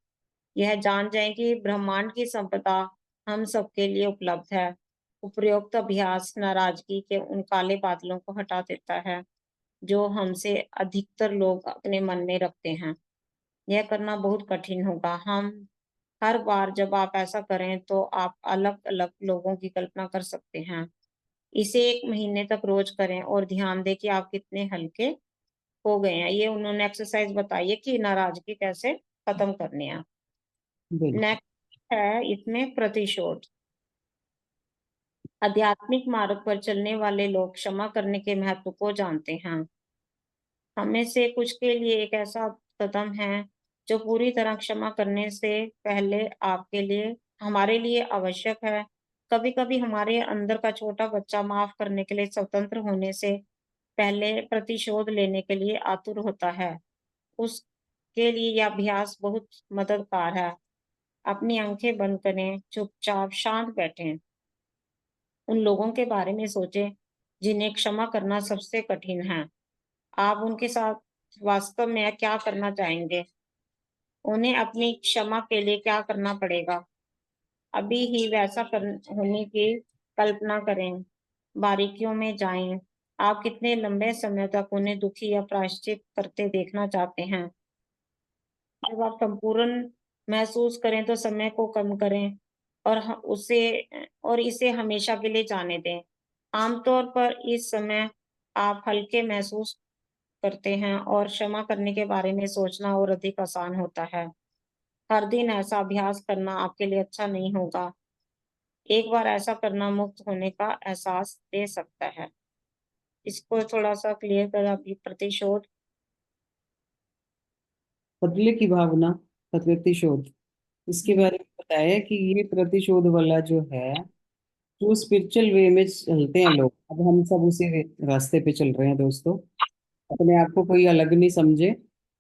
यह जान जाएं कि ब्रह्मांड की संपदा हम सबके लिए उपलब्ध है। उपरोक्त अभ्यास नाराजगी के उन काले बादलों को हटा देता है जो हमसे अधिकतर लोग अपने मन में रखते हैं। यह करना बहुत कठिन होगा। हम हर बार जब आप ऐसा करें तो आप अलग अलग लोगों की कल्पना कर सकते हैं। इसे 1 महीने तक रोज करें और ध्यान दें कि आप कितने हल्के हो गए हैं। ये उन्होंने एक्सरसाइज बताई है कि नाराजगी कैसे खत्म करनी है। बिल्कुल। नेक्स्ट है इसमें प्रतिशोध। आध्यात्मिक मार्ग पर चलने वाले लोग क्षमा करने के महत्व को जानते हैं। हमें से कुछ के लिए एक ऐसा कदम है जो पूरी तरह क्षमा करने से पहले आपके लिए हमारे लिए आवश्यक है। कभी-कभी हमारे अंदर का छोटा बच्चा माफ करने के लिए स्वतंत्र होने से पहले प्रतिशोध लेने के लिए आतुर होता है। उसके लिए यह अभ्यास बहुत मददगार है। अपनी आंखें बंद करें, चुपचाप शांत बैठें। उन लोगों के बारे में सोचें जिन्हें क्षमा करना सबसे कठिन है। आप उनके साथ वास्तव में क्या करना चाहेंगे? उन्हें अपनी क्षमा के लिए क्या करना पड़ेगा? अभी ही वैसा होने की कल्पना करें। बारीकियों में जाएं। आप कितने लंबे समय तक उन्हें दुखी या प्रायश्चित करते देखना चाहते हैं? जब आप संपूर्ण महसूस करें तो समय को कम करें और इसे हमेशा के लिए जाने दें। आमतौर पर इस समय आप हल्के महसूस करते हैं और क्षमा करने के बारे में सोचना और अधिक आसान होता है। हर दिन ऐसा अभ्यास करना आपके लिए अच्छा नहीं होगा। एक बार ऐसा करना मुक्त होने का एहसास दे सकता है। इसको थोड़ा-सा क्लियर करें अभी प्रतिशोध। बदले की भावना, प्रतिशोध, इसके बारे में बताया कि ये प्रतिशोध वाला जो है, जो स्पिरिचुअल वे में चलते हैं लोग, अब हम सब उसी रास्ते पे चल रहे हैं दोस्तों। अपने आप को कोई अलग नहीं समझे,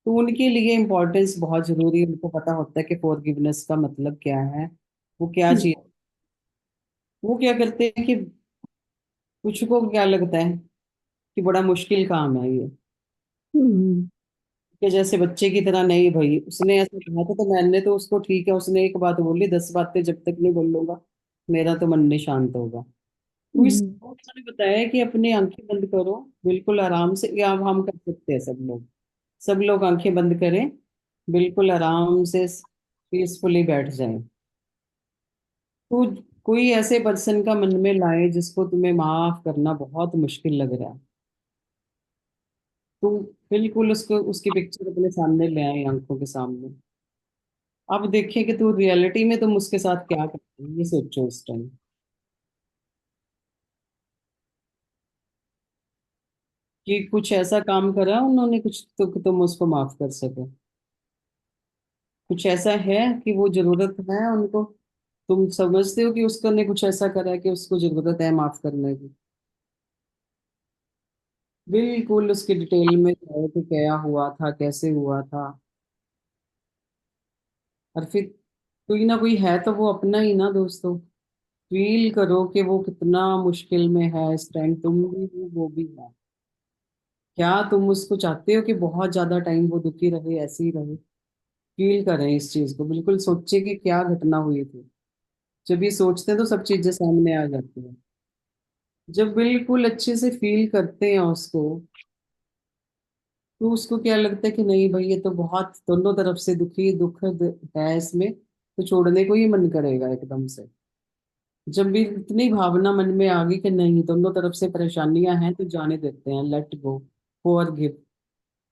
तो उनके लिए इम्पोर्टेंस बहुत जरूरी है। उनको पता होता है कि फॉरगिवनेस का मतलब क्या है, वो क्या चीज। वो क्या करते हैं कि कुछ को क्या लगता है कि बड़ा मुश्किल काम है ये, हम्म, कि जैसे बच्चे की तरह। नहीं भाई, उसने ऐसा कहा था तो मैंने तो उसको, ठीक है उसने एक बात बोली, 10 बातें जब तक नहीं बोलूंगा मेरा तो मन नहीं शांत होगा। तो इस हम्म, उन्होंने बताया कि अपनी आंखें बंद करो, बिल्कुल आराम से, या हम कर सकते हैं सब लोग। सब लोग आंखें बंद करें, बिल्कुल आराम से पीसफुली बैठ जाएं। तो कोई ऐसे पर्सन का मन में लाए जिसको तुम्हें माफ करना बहुत मुश्किल लग रहा है, तो बिल्कुल उसको, उसकी पिक्चर अपने सामने ले आए, आंखों के सामने। अब देखिए कि तू रियलिटी में तुम उसके साथ क्या करते हो, ये सोचो उस टाइम कि कुछ ऐसा काम करा उन्होंने कुछ तो कि तुम उसको माफ कर सको। कुछ ऐसा है कि वो जरूरत है उनको, तुम समझते हो कि उसको ने कुछ ऐसा करा है कि उसको जरूरत है माफ करने की। बिल्कुल उसकी डिटेल में जाओ कि क्या हुआ था, कैसे हुआ था। और फिर कोई ना कोई है तो वो अपना ही ना दोस्तों। फील करो कि वो कितना मुश्किल में है इस टाइम, तुम भी हो वो भी है। क्या तुम उसको चाहते हो कि बहुत ज्यादा टाइम वो दुखी रहे, ऐसे ही रहे? फील करें इस चीज को, बिल्कुल सोचे कि क्या घटना हुई थी। जब ये सोचते हैं तो सब चीजें सामने आ जाती हैं। जब बिल्कुल अच्छे से फील करते हैं उसको, तो उसको क्या लगता है कि नहीं भाई ये तो बहुत दोनों तरफ से दुखी दुख है इसमें, तो छोड़ने को ही मन करेगा एकदम से। जब भी इतनी भावना मन में आ गई कि नहीं दोनों तरफ से परेशानियां हैं, तो जाने देते हैं, लेट गो, फॉरगिव।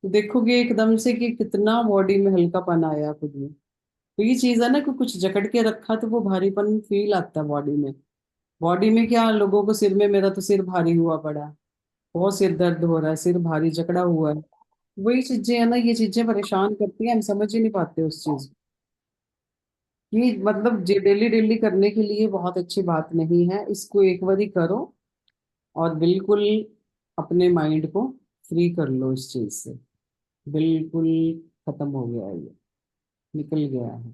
तो देखोगे एकदम से कि कितना बॉडी में हल्कापन आया खुद में। तो ये चीज है ना कि कुछ जकड़ के रखा तो वो भारीपन फील आता है बॉडी में। बॉडी में क्या, लोगों को सिर में, मेरा तो सिर भारी हुआ पड़ा है, बहुत सिर दर्द हो रहा है, सिर भारी जकड़ा हुआ है। वही चीजें है ना, ये चीजें परेशान करती हैं, हम समझ ही नहीं पाते उस चीज को। ये मतलब डेली डेली करने के लिए बहुत अच्छी बात नहीं है, इसको एक बारी करो और बिल्कुल अपने माइंड को फ्री कर लो इस चीज से। बिल्कुल खत्म हो गया है ये, निकल गया है।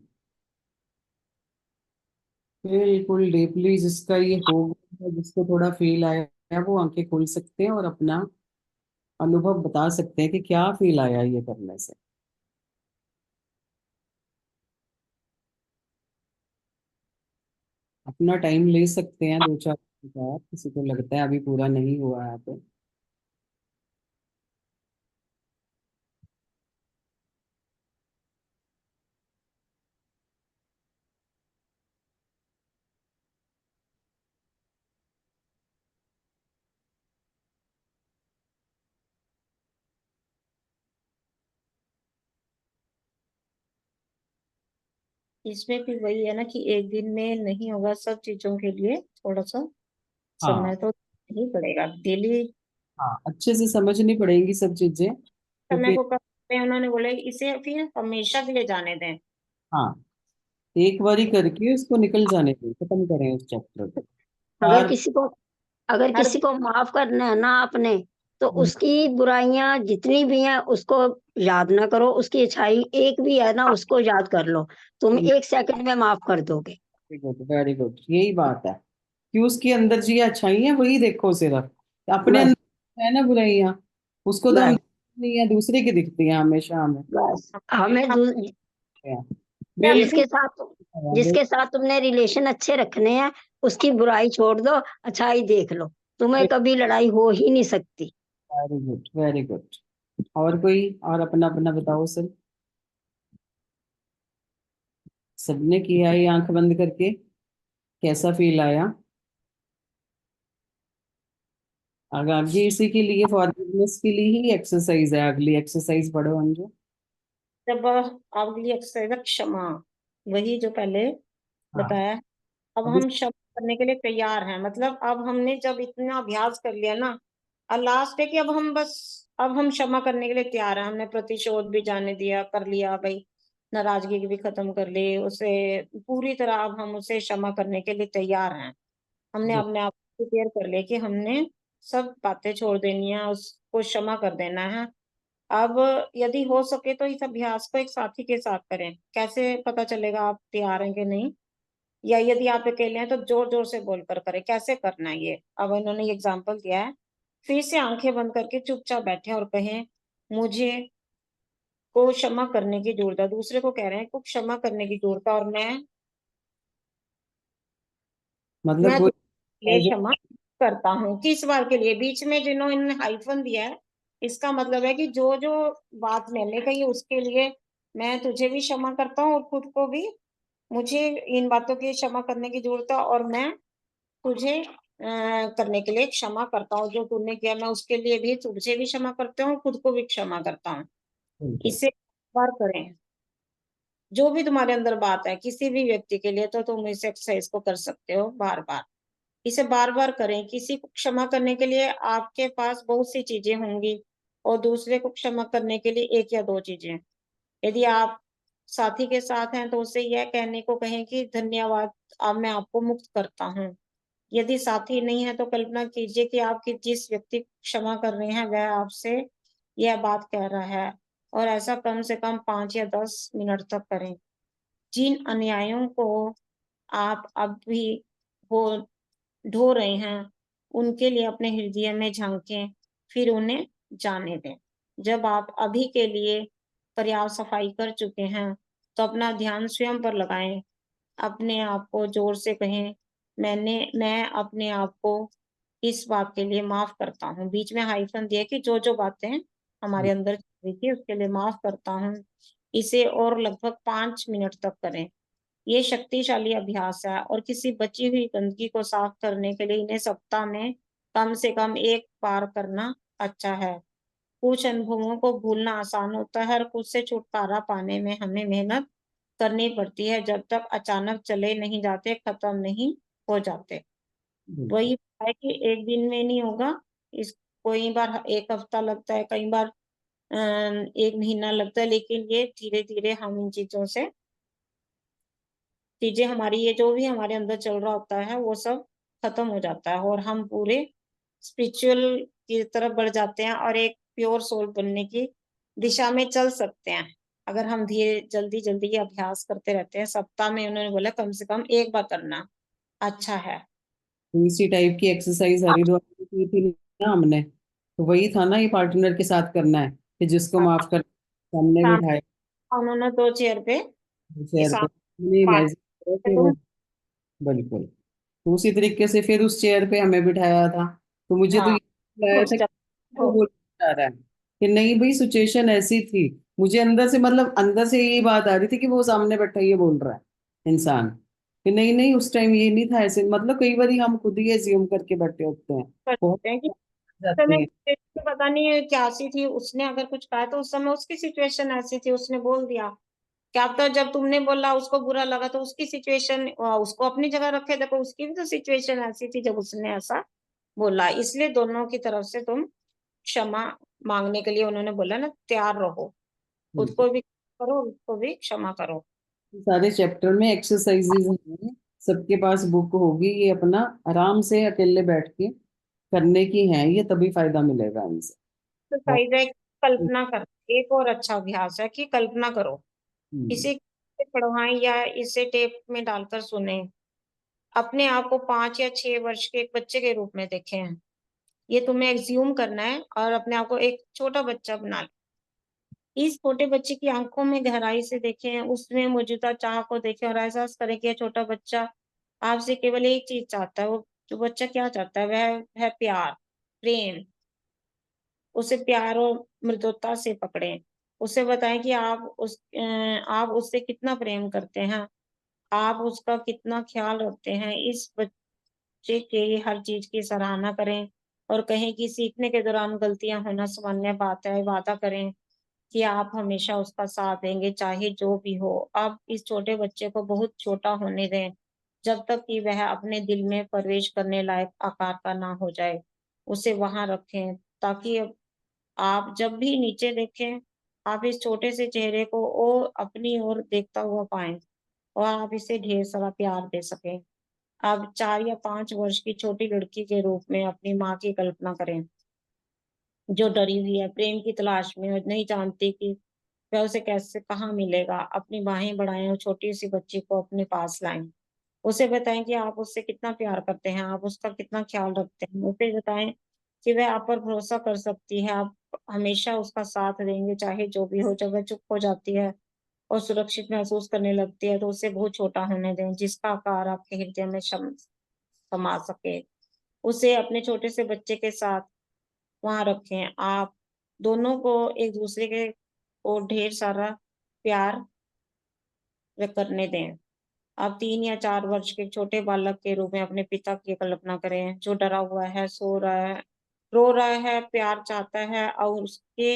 बिल्कुल डीपली जिसका ये हो गया है, जिसको थोड़ा फील आया है, वो आंखें खोल सकते हैं और अपना अनुभव बता सकते हैं कि क्या फील आया ये करने से। अपना टाइम ले सकते हैं 2-4 दिन का, किसी को लगता है अभी पूरा नहीं हुआ है तो। इसमें भी वही है ना कि एक दिन में नहीं होगा, सब चीजों के लिए थोड़ा सा हाँ समय तो नहीं पड़ेगा। डेली हाँ, अच्छे से समझनी पड़ेंगी सब चीजें, समय क्योंकि को करते हैं, उन्होंने बोले इसे फिर हमेशा के लिए जाने दें। हाँ, एक बारी करके उसको निकल जाने दें, खत्म करें उस चैप्टर को। अगर बार किसी को अगर हर किसी को माफ करना है ना आपने, तो उसकी बुराइयां जितनी भी हैं उसको याद ना करो, उसकी अच्छाई एक भी है ना उसको याद कर लो, तुम 1 सेकंड में माफ कर दोगे। वेरी गुड, वेरी गुड, यही बात है कि उसके अंदर जो ये अच्छाई है वही देखो सिर्फ। अपने बस अंदर है ना बुराइयां, उसको तो हम बस देखते नहीं है, दूसरे की दिखती है हमेशा हमें। बस हमें बिल्कुल। जिसके साथ जिसके साथ तुमने रिलेशन अच्छे रखने हैं, उसकी बुराई छोड़ दो, अच्छाई देख लो, तुम्हें कभी लड़ाई हो ही नहीं सकती। Very good, very good. और कोई और अपना अपना बताओ सर। सबने किया ये आंख बंद करके, कैसा फील आया? अगर आगे इसी के लिए फॉरगिवनेस के लिए ही एक्सरसाइज है, अगली एक्सरसाइज पढ़ो अंजू। जब अगली एक्सरसाइज है क्षमा, वही जो पहले हाँ, बताया। अब अभी हम क्षमा करने के लिए तैयार हैं, मतलब अब हमने जब इतना अभ्यास कर लिया ना, और लास्ट है कि अब हम क्षमा करने के लिए तैयार हैं। हमने प्रतिशोध भी जाने दिया, कर लिया भाई, नाराजगी भी खत्म कर ली उसे पूरी तरह। अब हम उसे क्षमा करने के लिए तैयार हैं। हमने अपने आप को प्रिपेयर कर लिया कि हमने सब बातें छोड़ देनी है, उसको क्षमा कर देना है। अब यदि हो सके तो इस अभ्यास को एक साथी के साथ करें। कैसे पता चलेगा आप तैयार हैं कि नहीं? या यदि आप अकेले हैं तो जोर जोर से बोलकर करें। कैसे करना है ये, अब इन्होंने ये एग्जाम्पल दिया है। फिर से आंखें बंद करके चुपचाप बैठे और कहें, मुझे को क्षमा करने की जरूरत है। दूसरे को कह रहे हैं को क्षमा करने की जरूरत है, और मैं मतलब वो तुम्हें लिए क्षमा करता हूँ। किस बार के लिए? बीच में जिन्होंने हाइफन दिया है, इसका मतलब है कि जो जो बात मैंने कही उसके लिए मैं तुझे भी क्षमा करता हूँ, और खुद को भी मुझे इन बातों की क्षमा करने की जरूरत है, और मैं तुझे करने के लिए क्षमा करता हूँ। जो तूने किया मैं उसके लिए भी तुझे भी क्षमा करता हूँ, खुद को भी क्षमा करता हूँ। इसे बार करें। जो भी तुम्हारे अंदर बात है किसी भी व्यक्ति के लिए, तो तुम इस एक्सरसाइज को कर सकते हो बार बार। इसे बार बार करें। किसी को क्षमा करने के लिए आपके पास बहुत सी चीजें होंगी, और दूसरे को क्षमा करने के लिए 1 या 2 चीजें। यदि आप साथी के साथ हैं तो उसे यह कहने को कहें कि धन्यवाद, अब मैं आपको मुक्त करता हूँ। यदि साथी नहीं है तो कल्पना कीजिए कि आप जिस व्यक्ति को क्षमा कर रहे हैं वह आपसे यह बात कह रहा है, और ऐसा कम से कम 5 या 10 मिनट तक करें। जिन अन्यायों को आप अभी हो ढो रहे हैं, उनके लिए अपने हृदय में झांकें, फिर उन्हें जाने दें। जब आप अभी के लिए पर्याप्त सफाई कर चुके हैं, तो अपना ध्यान स्वयं पर लगाएं। अपने आप को जोर से कहें, मैं अपने आप को इस बात के लिए माफ करता हूँ। बीच में हाइफन दिया कि जो जो बातें हमारे अंदर चल रही थी उसके लिए माफ करता हूँ। इसे और लगभग 5 मिनट तक करें। ये शक्तिशाली अभ्यास है, और किसी बची हुई गंदगी को साफ करने के लिए इन्हें सप्ताह में कम से कम 1 बार करना अच्छा है। कुछ अनुभवों को भूलना आसान होता है, और कुछ से छुटकारा पाने में हमें मेहनत करनी पड़ती है, जब तक अचानक चले नहीं जाते, खत्म नहीं हो जाते। वही है कि एक दिन में नहीं होगा। इस कोई बार 1 हफ्ता लगता है, कई बार 1 महीना लगता है, लेकिन ये धीरे धीरे हम इन चीजें हमारी ये जो भी हमारे अंदर चल रहा होता है वो सब खत्म हो जाता है, और हम पूरे स्पिरिचुअल की तरफ बढ़ जाते हैं, और एक प्योर सोल बनने की दिशा में चल सकते हैं। अगर हम धीरे जल्दी जल्दी ये अभ्यास करते रहते हैं। सप्ताह में उन्होंने बोला कम से कम 1 बार करना अच्छा है। इसी टाइप की एक्सरसाइज हरिद्वार में की थी ना हमने, तो वही था ना, ये पार्टनर के साथ करना है कि जिसको माफ कर सामने बिठाया उन्होंने 2 चेयर पे ये चेयर पे, सामने हमने पाठ इमेजिन करो कि वो, तुम बिल्कुल। तो उसी तरीके से फिर उस चेयर पे हमें बिठाया था। तो मुझे तो हाँ ये आया उस था जब कि वो बोल जा रहा है कि नहीं भाई, सिचुएशन ऐसी थी। मुझे अंदर से, मतलब अंदर से यही बात आ रही थी कि वो सामने बैठा ये बोल रहा है इंसान, कि नहीं नहीं उस टाइम ये नहीं था ऐसे। मतलब कई बार हम खुद ही एज्यूम करके बैठे होते हैं, बहुत करते हैं कि जाती समय है। पता नहीं है क्या सी थी, उसने अगर कुछ कहा तो उस समय उसकी सिचुएशन ऐसी थी, उसने बोल दिया। क्या पता जब तुमने बोला उसको बुरा लगा तो उसकी सिचुएशन, उसको अपनी जगह रखे, देखो उसकी भी तो सिचुएशन ऐसी थी जब उसने ऐसा बोला। इसलिए दोनों की तरफ से तुम क्षमा मांगने के लिए, उन्होंने बोला ना, तैयार रहो, खुद को भी करो, उसको भी क्षमा करो। सारे चैप्टर में एक्सरसाइजेज हैं, सबके पास बुक होगी, ये अपना आराम से अकेले बैठ के करने की है, ये तभी फायदा मिलेगा इनसे। तो सही है, कल्पना कर, एक और अच्छा अभ्यास है कि कल्पना करो, इसे पढ़वाएं या इसे टेप में डालकर सुने, अपने आप को 5 या 6 वर्ष के एक बच्चे के रूप में देखें। ये तुम्हें एज्यूम करना है और अपने आप को एक छोटा बच्चा बना लो। इस छोटे बच्चे की आंखों में गहराई से देखें, उसमें मौजूदा चाह को देखें और एहसास करें कि यह छोटा बच्चा आपसे केवल एक चीज चाहता है। वो जो बच्चा क्या चाहता है, वह है प्यार, प्रेम। उसे प्यार और मृदुता से पकड़ें। उसे बताएं कि आप उससे कितना प्रेम करते हैं, आप उसका कितना ख्याल रखते हैं। इस बच्चे के हर चीज की सराहना करें और कहें कि सीखने के दौरान गलतियां होना सामान्य बात है। वादा करें कि आप हमेशा उसका साथ देंगे, चाहे जो भी हो। आप इस छोटे बच्चे को बहुत छोटा होने दें, जब तक कि वह अपने दिल में प्रवेश करने लायक आकार का ना हो जाए। उसे वहां रखें ताकि आप जब भी नीचे देखें, आप इस छोटे से चेहरे को और अपनी ओर देखता हुआ पाएं और आप इसे ढेर सारा प्यार दे सकें। अब 4 या 5 वर्ष की छोटी लड़की के रूप में अपनी माँ की कल्पना करें, जो डरी हुई है, प्रेम की तलाश में और नहीं जानती कि वह उसे कैसे कहाँ मिलेगा। अपनी बाहें बढ़ाएं और छोटी सी बच्ची को अपने पास लाएं। उसे बताएं कि आप उससे कितना प्यार करते हैं, आप उसका कितना ख्याल रखते हैं। उसे बताएं कि वह आप पर भरोसा कर सकती है, आप हमेशा उसका साथ देंगे, चाहे जो भी हो। जब वह चुप हो जाती है और सुरक्षित महसूस करने लगती है, तो उसे बहुत छोटा होने दें, जिसका आकार आपके हृदय में समा सके। उसे अपने छोटे से बच्चे के साथ वहां रखें। आप दोनों को एक दूसरे के को ढेर सारा प्यार करने दें। आप 3 या 4 वर्ष के छोटे बालक के रूप में अपने पिता की कल्पना करें, जो डरा हुआ है, सो रहा है, रो रहा है, प्यार चाहता है, और उसके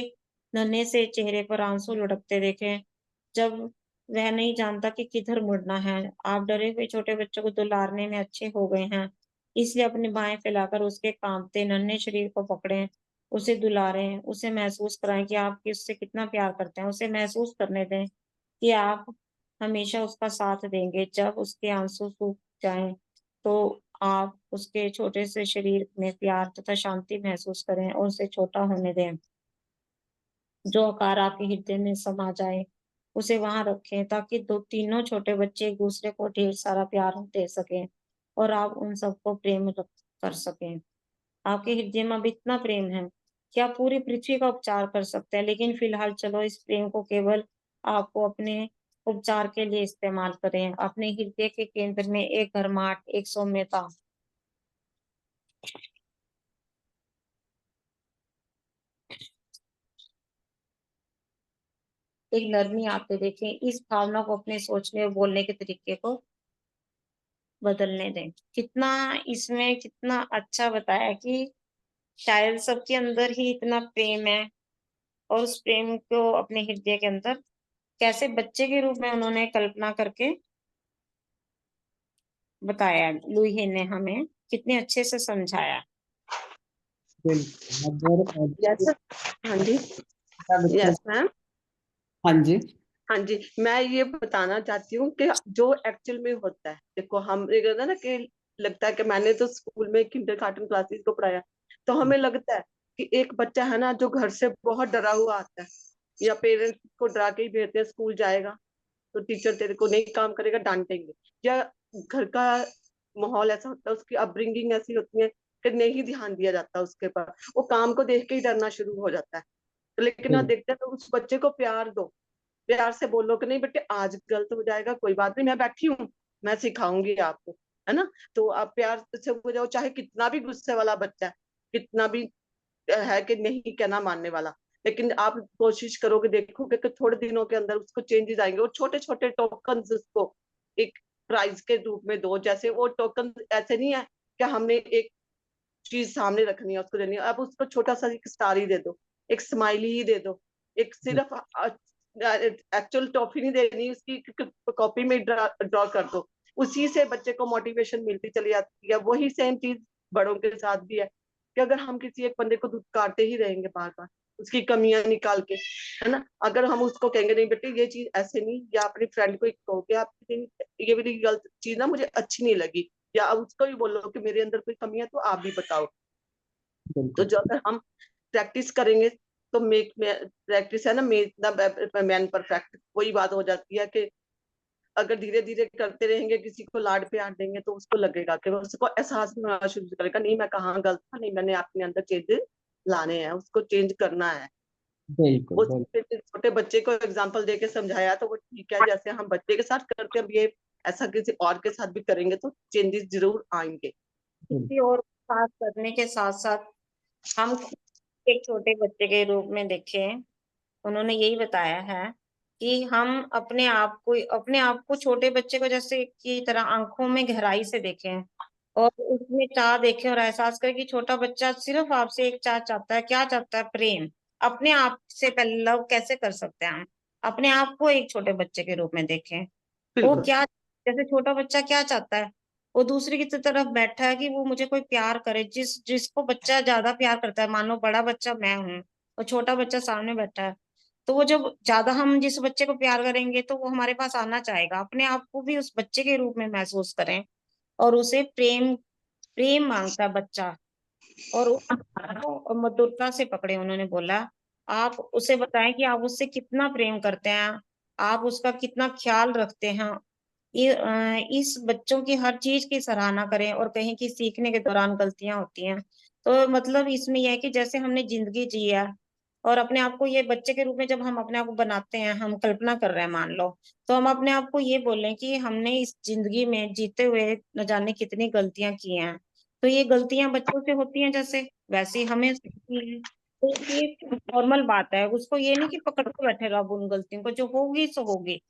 नन्हे से चेहरे पर आंसू लुढ़कते देखें जब वह नहीं जानता कि किधर मुड़ना है। आप डरे हुए छोटे बच्चों को दुलारने में अच्छे हो गए हैं, इसलिए अपनी बाहें फैलाकर उसके कांपते नन्हे शरीर को पकड़ें, उसे दुलारें, उसे महसूस कराएं कि आप उससे कितना प्यार करते हैं। उसे महसूस करने दें कि आप हमेशा उसका साथ देंगे। जब उसके आंसू सूख जाएं, तो आप उसके छोटे से शरीर में प्यार तथा शांति महसूस करें और उसे छोटा होने दें, जो आकार आपके हृदय में समा जाए। उसे वहां रखें ताकि तीनों छोटे बच्चे एक दूसरे को ढेर सारा प्यार दे सकें और आप उन सबको कर सकें। आपके हृदय में अब इतना प्रेम है कि आप पूरी पृथ्वी का उपचार कर सकते हैं, लेकिन फिलहाल चलो इस प्रेम को केवल आपको अपने उपचार के लिए इस्तेमाल करें। अपने हृदय के केंद्र में एक गर्माहट, एक सौम्यता, एक नरमी आते देखें। इस भावना को अपने सोचने और बोलने के तरीके को बदलने दें। कितना इसमें कितना अच्छा बताया कि शायद सबके अंदर ही इतना प्रेम है, और उस प्रेम को अपने हृदय के अंदर कैसे बच्चे के रूप में उन्होंने कल्पना करके बताया। लुही ने हमें कितने अच्छे से समझाया। बिल्कुल। यस हाँ जी, बच्चा, यस मैम। हाँ जी, हाँ जी, मैं ये बताना चाहती हूँ कि जो एक्चुअल में होता है, देखो हम ये कहते हैं ना कि लगता है कि मैंने तो स्कूल में किंडरगार्टन क्लासेस को पढ़ाया, तो हमें लगता है कि एक बच्चा है ना जो घर से बहुत डरा हुआ आता है, या पेरेंट्स को डरा के ही भेजते हैं स्कूल जाएगा तो टीचर तेरे को नहीं काम करेगा डांटेंगे, या घर का माहौल ऐसा होता है, उसकी अपब्रिंगिंग ऐसी होती है कि नहीं ध्यान दिया जाता उसके पर, वो काम को देख के ही डरना शुरू हो जाता है। लेकिन आप देखते हैं तो उस बच्चे को प्यार दो, प्यार से बोलो कि नहीं बेटे आज गलत हो जाएगा, कोई बात नहीं, मैं बैठी हूँ, मैं सिखाऊंगी आपको, है ना। तो आप प्यार से हो जाओ, चाहे कितना भी गुस्से वाला बच्चा है, कितना भी है कि नहीं कहना मानने वाला, लेकिन आप कोशिश करोगे, देखोगे कि थोड़े दिनों के अंदर उसको चेंजेस आएंगे। और छोटे छोटे टोकन उसको एक प्राइज के रूप में दो, जैसे वो टोकन ऐसे नहीं है कि हमने एक चीज सामने रखनी है उसको देनी है, अब उसको छोटा सा एक स्टार ही दे दो, एक स्माइली ही दे दो, एक सिर्फ एक्चुअल टॉफी नहीं देनी, उसकी कॉपी में ड्रॉ कर दो, उसी से बच्चे को मोटिवेशन मिलती चली जाती है। वही सेम चीज बड़ों के साथ भी है कि अगर हम किसी एक बंदे को धुतकारते ही रहेंगे बार बार उसकी कमियां निकाल के, है ना, अगर हम उसको कहेंगे नहीं बेटे ये चीज ऐसे नहीं, या अपनी फ्रेंड को कहोगे आप ये मेरी गलत चीज ना मुझे अच्छी नहीं लगी, या अब उसको भी बोलो कि मेरे अंदर कोई कमी है तो आप भी बताओ। तो बिल्कुल जो अगर हम प्रैक्टिस करेंगे तो मेक प्रैक्टिस है ना, मेक द मैन परफेक्ट, वही बात हो जाती है कि अगर धीरे धीरे करते रहेंगे, किसी को लाड प्यार देंगे तो उसको लगेगा कि उसको एहसास में होना शुरू करेगा, नहीं मैं कहाँ गलत था, नहीं मैंने अपने अंदर चेंज लाने हैं, उसको चेंज करना है। बिल्कुल वो बिल्कुल छोटे बच्चे को एग्जाम्पल देके समझाया तो वो ठीक है, जैसे हम बच्चे के साथ करते हैं, अब ये ऐसा किसी और के साथ भी करेंगे तो चेंजेस जरूर आएंगे। किसी और के साथ करने के साथ साथ हम एक छोटे बच्चे के रूप में देखें, उन्होंने यही बताया है कि हम अपने आप को छोटे बच्चे को जैसे की तरह आंखों में गहराई से देखें और उसमें चाह देखें और एहसास करें कि छोटा बच्चा सिर्फ आपसे एक चाह चाहता है। क्या चाहता है? प्रेम। अपने आप से पहले लव कैसे कर सकते हैं हम? अपने आप को एक छोटे बच्चे के रूप में देखें। वो बिल्कुल क्या, जैसे छोटा बच्चा क्या चाहता है? वो दूसरे की तरफ बैठा है कि वो मुझे कोई प्यार करे। जिसको बच्चा ज्यादा प्यार करता है, मान लो बड़ा बच्चा मैं हूँ और छोटा बच्चा सामने बैठा है, तो वो जब ज्यादा हम जिस बच्चे को प्यार करेंगे तो वो हमारे पास आना चाहेगा। अपने आप को भी उस बच्चे के रूप में महसूस करें और उसे प्रेम प्रेम मांगता है बच्चा, और वो मधुरता से पकड़े। उन्होंने बोला आप उसे बताएं कि आप उससे कितना प्रेम करते हैं, आप उसका कितना ख्याल रखते हैं। इस बच्चों की हर चीज की सराहना करें और कहें कि सीखने के दौरान गलतियां होती हैं। तो मतलब इसमें यह है कि जैसे हमने जिंदगी जी है और अपने आप को ये बच्चे के रूप में जब हम अपने आप को बनाते हैं, हम कल्पना कर रहे हैं मान लो, तो हम अपने आप को ये बोलें कि हमने इस जिंदगी में जीते हुए न जाने कितनी गलतियां की हैं। तो ये गलतियां बच्चों से होती हैं जैसे, वैसे ही हमें होती हैं। तो ये नॉर्मल बात है, उसको ये नहीं कि पकड़ के बैठे रहो अब उन गलतियों को, जो होगी सो होगी।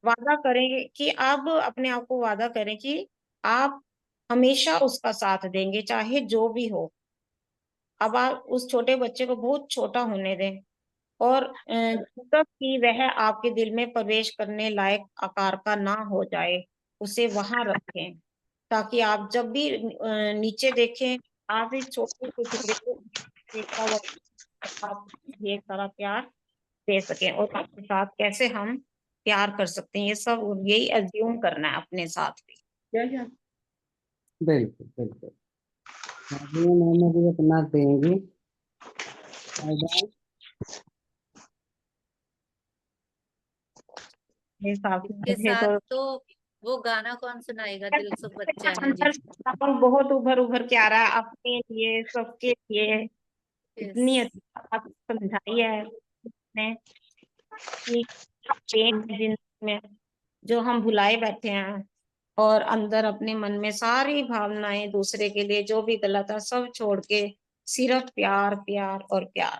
वादा करेंगे कि अब अपने आप को वादा करें कि आप हमेशा उसका साथ देंगे चाहे जो भी हो। अब आप उस छोटे बच्चे को बहुत छोटा होने दें और जब तक कि वह आपके दिल में प्रवेश करने लायक आकार का ना हो जाए, उसे वहां रखें, ताकि आप जब भी नीचे देखें, आप इस छोटे से टुकड़े को देखा हुआ आप ढेर सारा प्यार दे सकें और आपके साथ कैसे हम प्यार कर सकते हैं, ये सब यही एज्यूम करना है अपने साथ भी। क्या बिल्कुल बिल्कुल। अभी मैंने भी अपना देंगे। मेरे हिसाब से इसके मुझे साथ तो तो वो गाना कौन सुनाएगा, दिल सब बच्चा है जी। अंदर साउंड बहुत उभर उभर के आ रहा है, अपने लिए सबके लिए। इतनी यस, अच्छी बात समझाई है ने कि पेन है जिंदगी में जो हम भुलाए बैठे हैं, और अंदर अपने मन में सारी भावनाएं दूसरे के लिए जो भी गलत है सब छोड़ के सिर्फ प्यार प्यार और प्यार।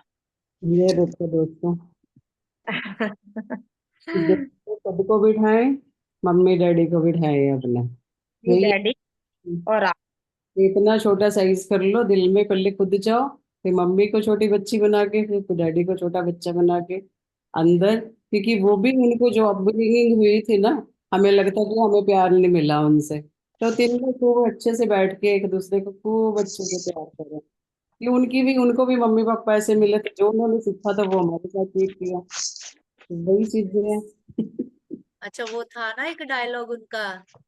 ये देखो दोस्तों, दिल को सबको बिठाएं, मम्मी डैडी को बिठाएं अपने। यही डैडी और आप। इतना छोटा साइज कर लो, दिल में पहले खुद जाओ, फिर मम्मी को छोटी बच्ची बना के, फिर डैडी को छोटा बच्चा बना के अंदर। क्योंकि वो भी उनको जो अपब्रिंगिंग हुई थी ना, हमें लगता कि हमें प्यार नहीं मिला उनसे, तो तीनों खूब अच्छे से बैठ के एक दूसरे को खूब अच्छे से प्यार करें कि उनको भी मम्मी पापा ऐसे मिले थे, जो उन्होंने सीखा था वो हमारे साथ ये किया। वही चीजें हैं। अच्छा वो था ना एक डायलॉग उनका,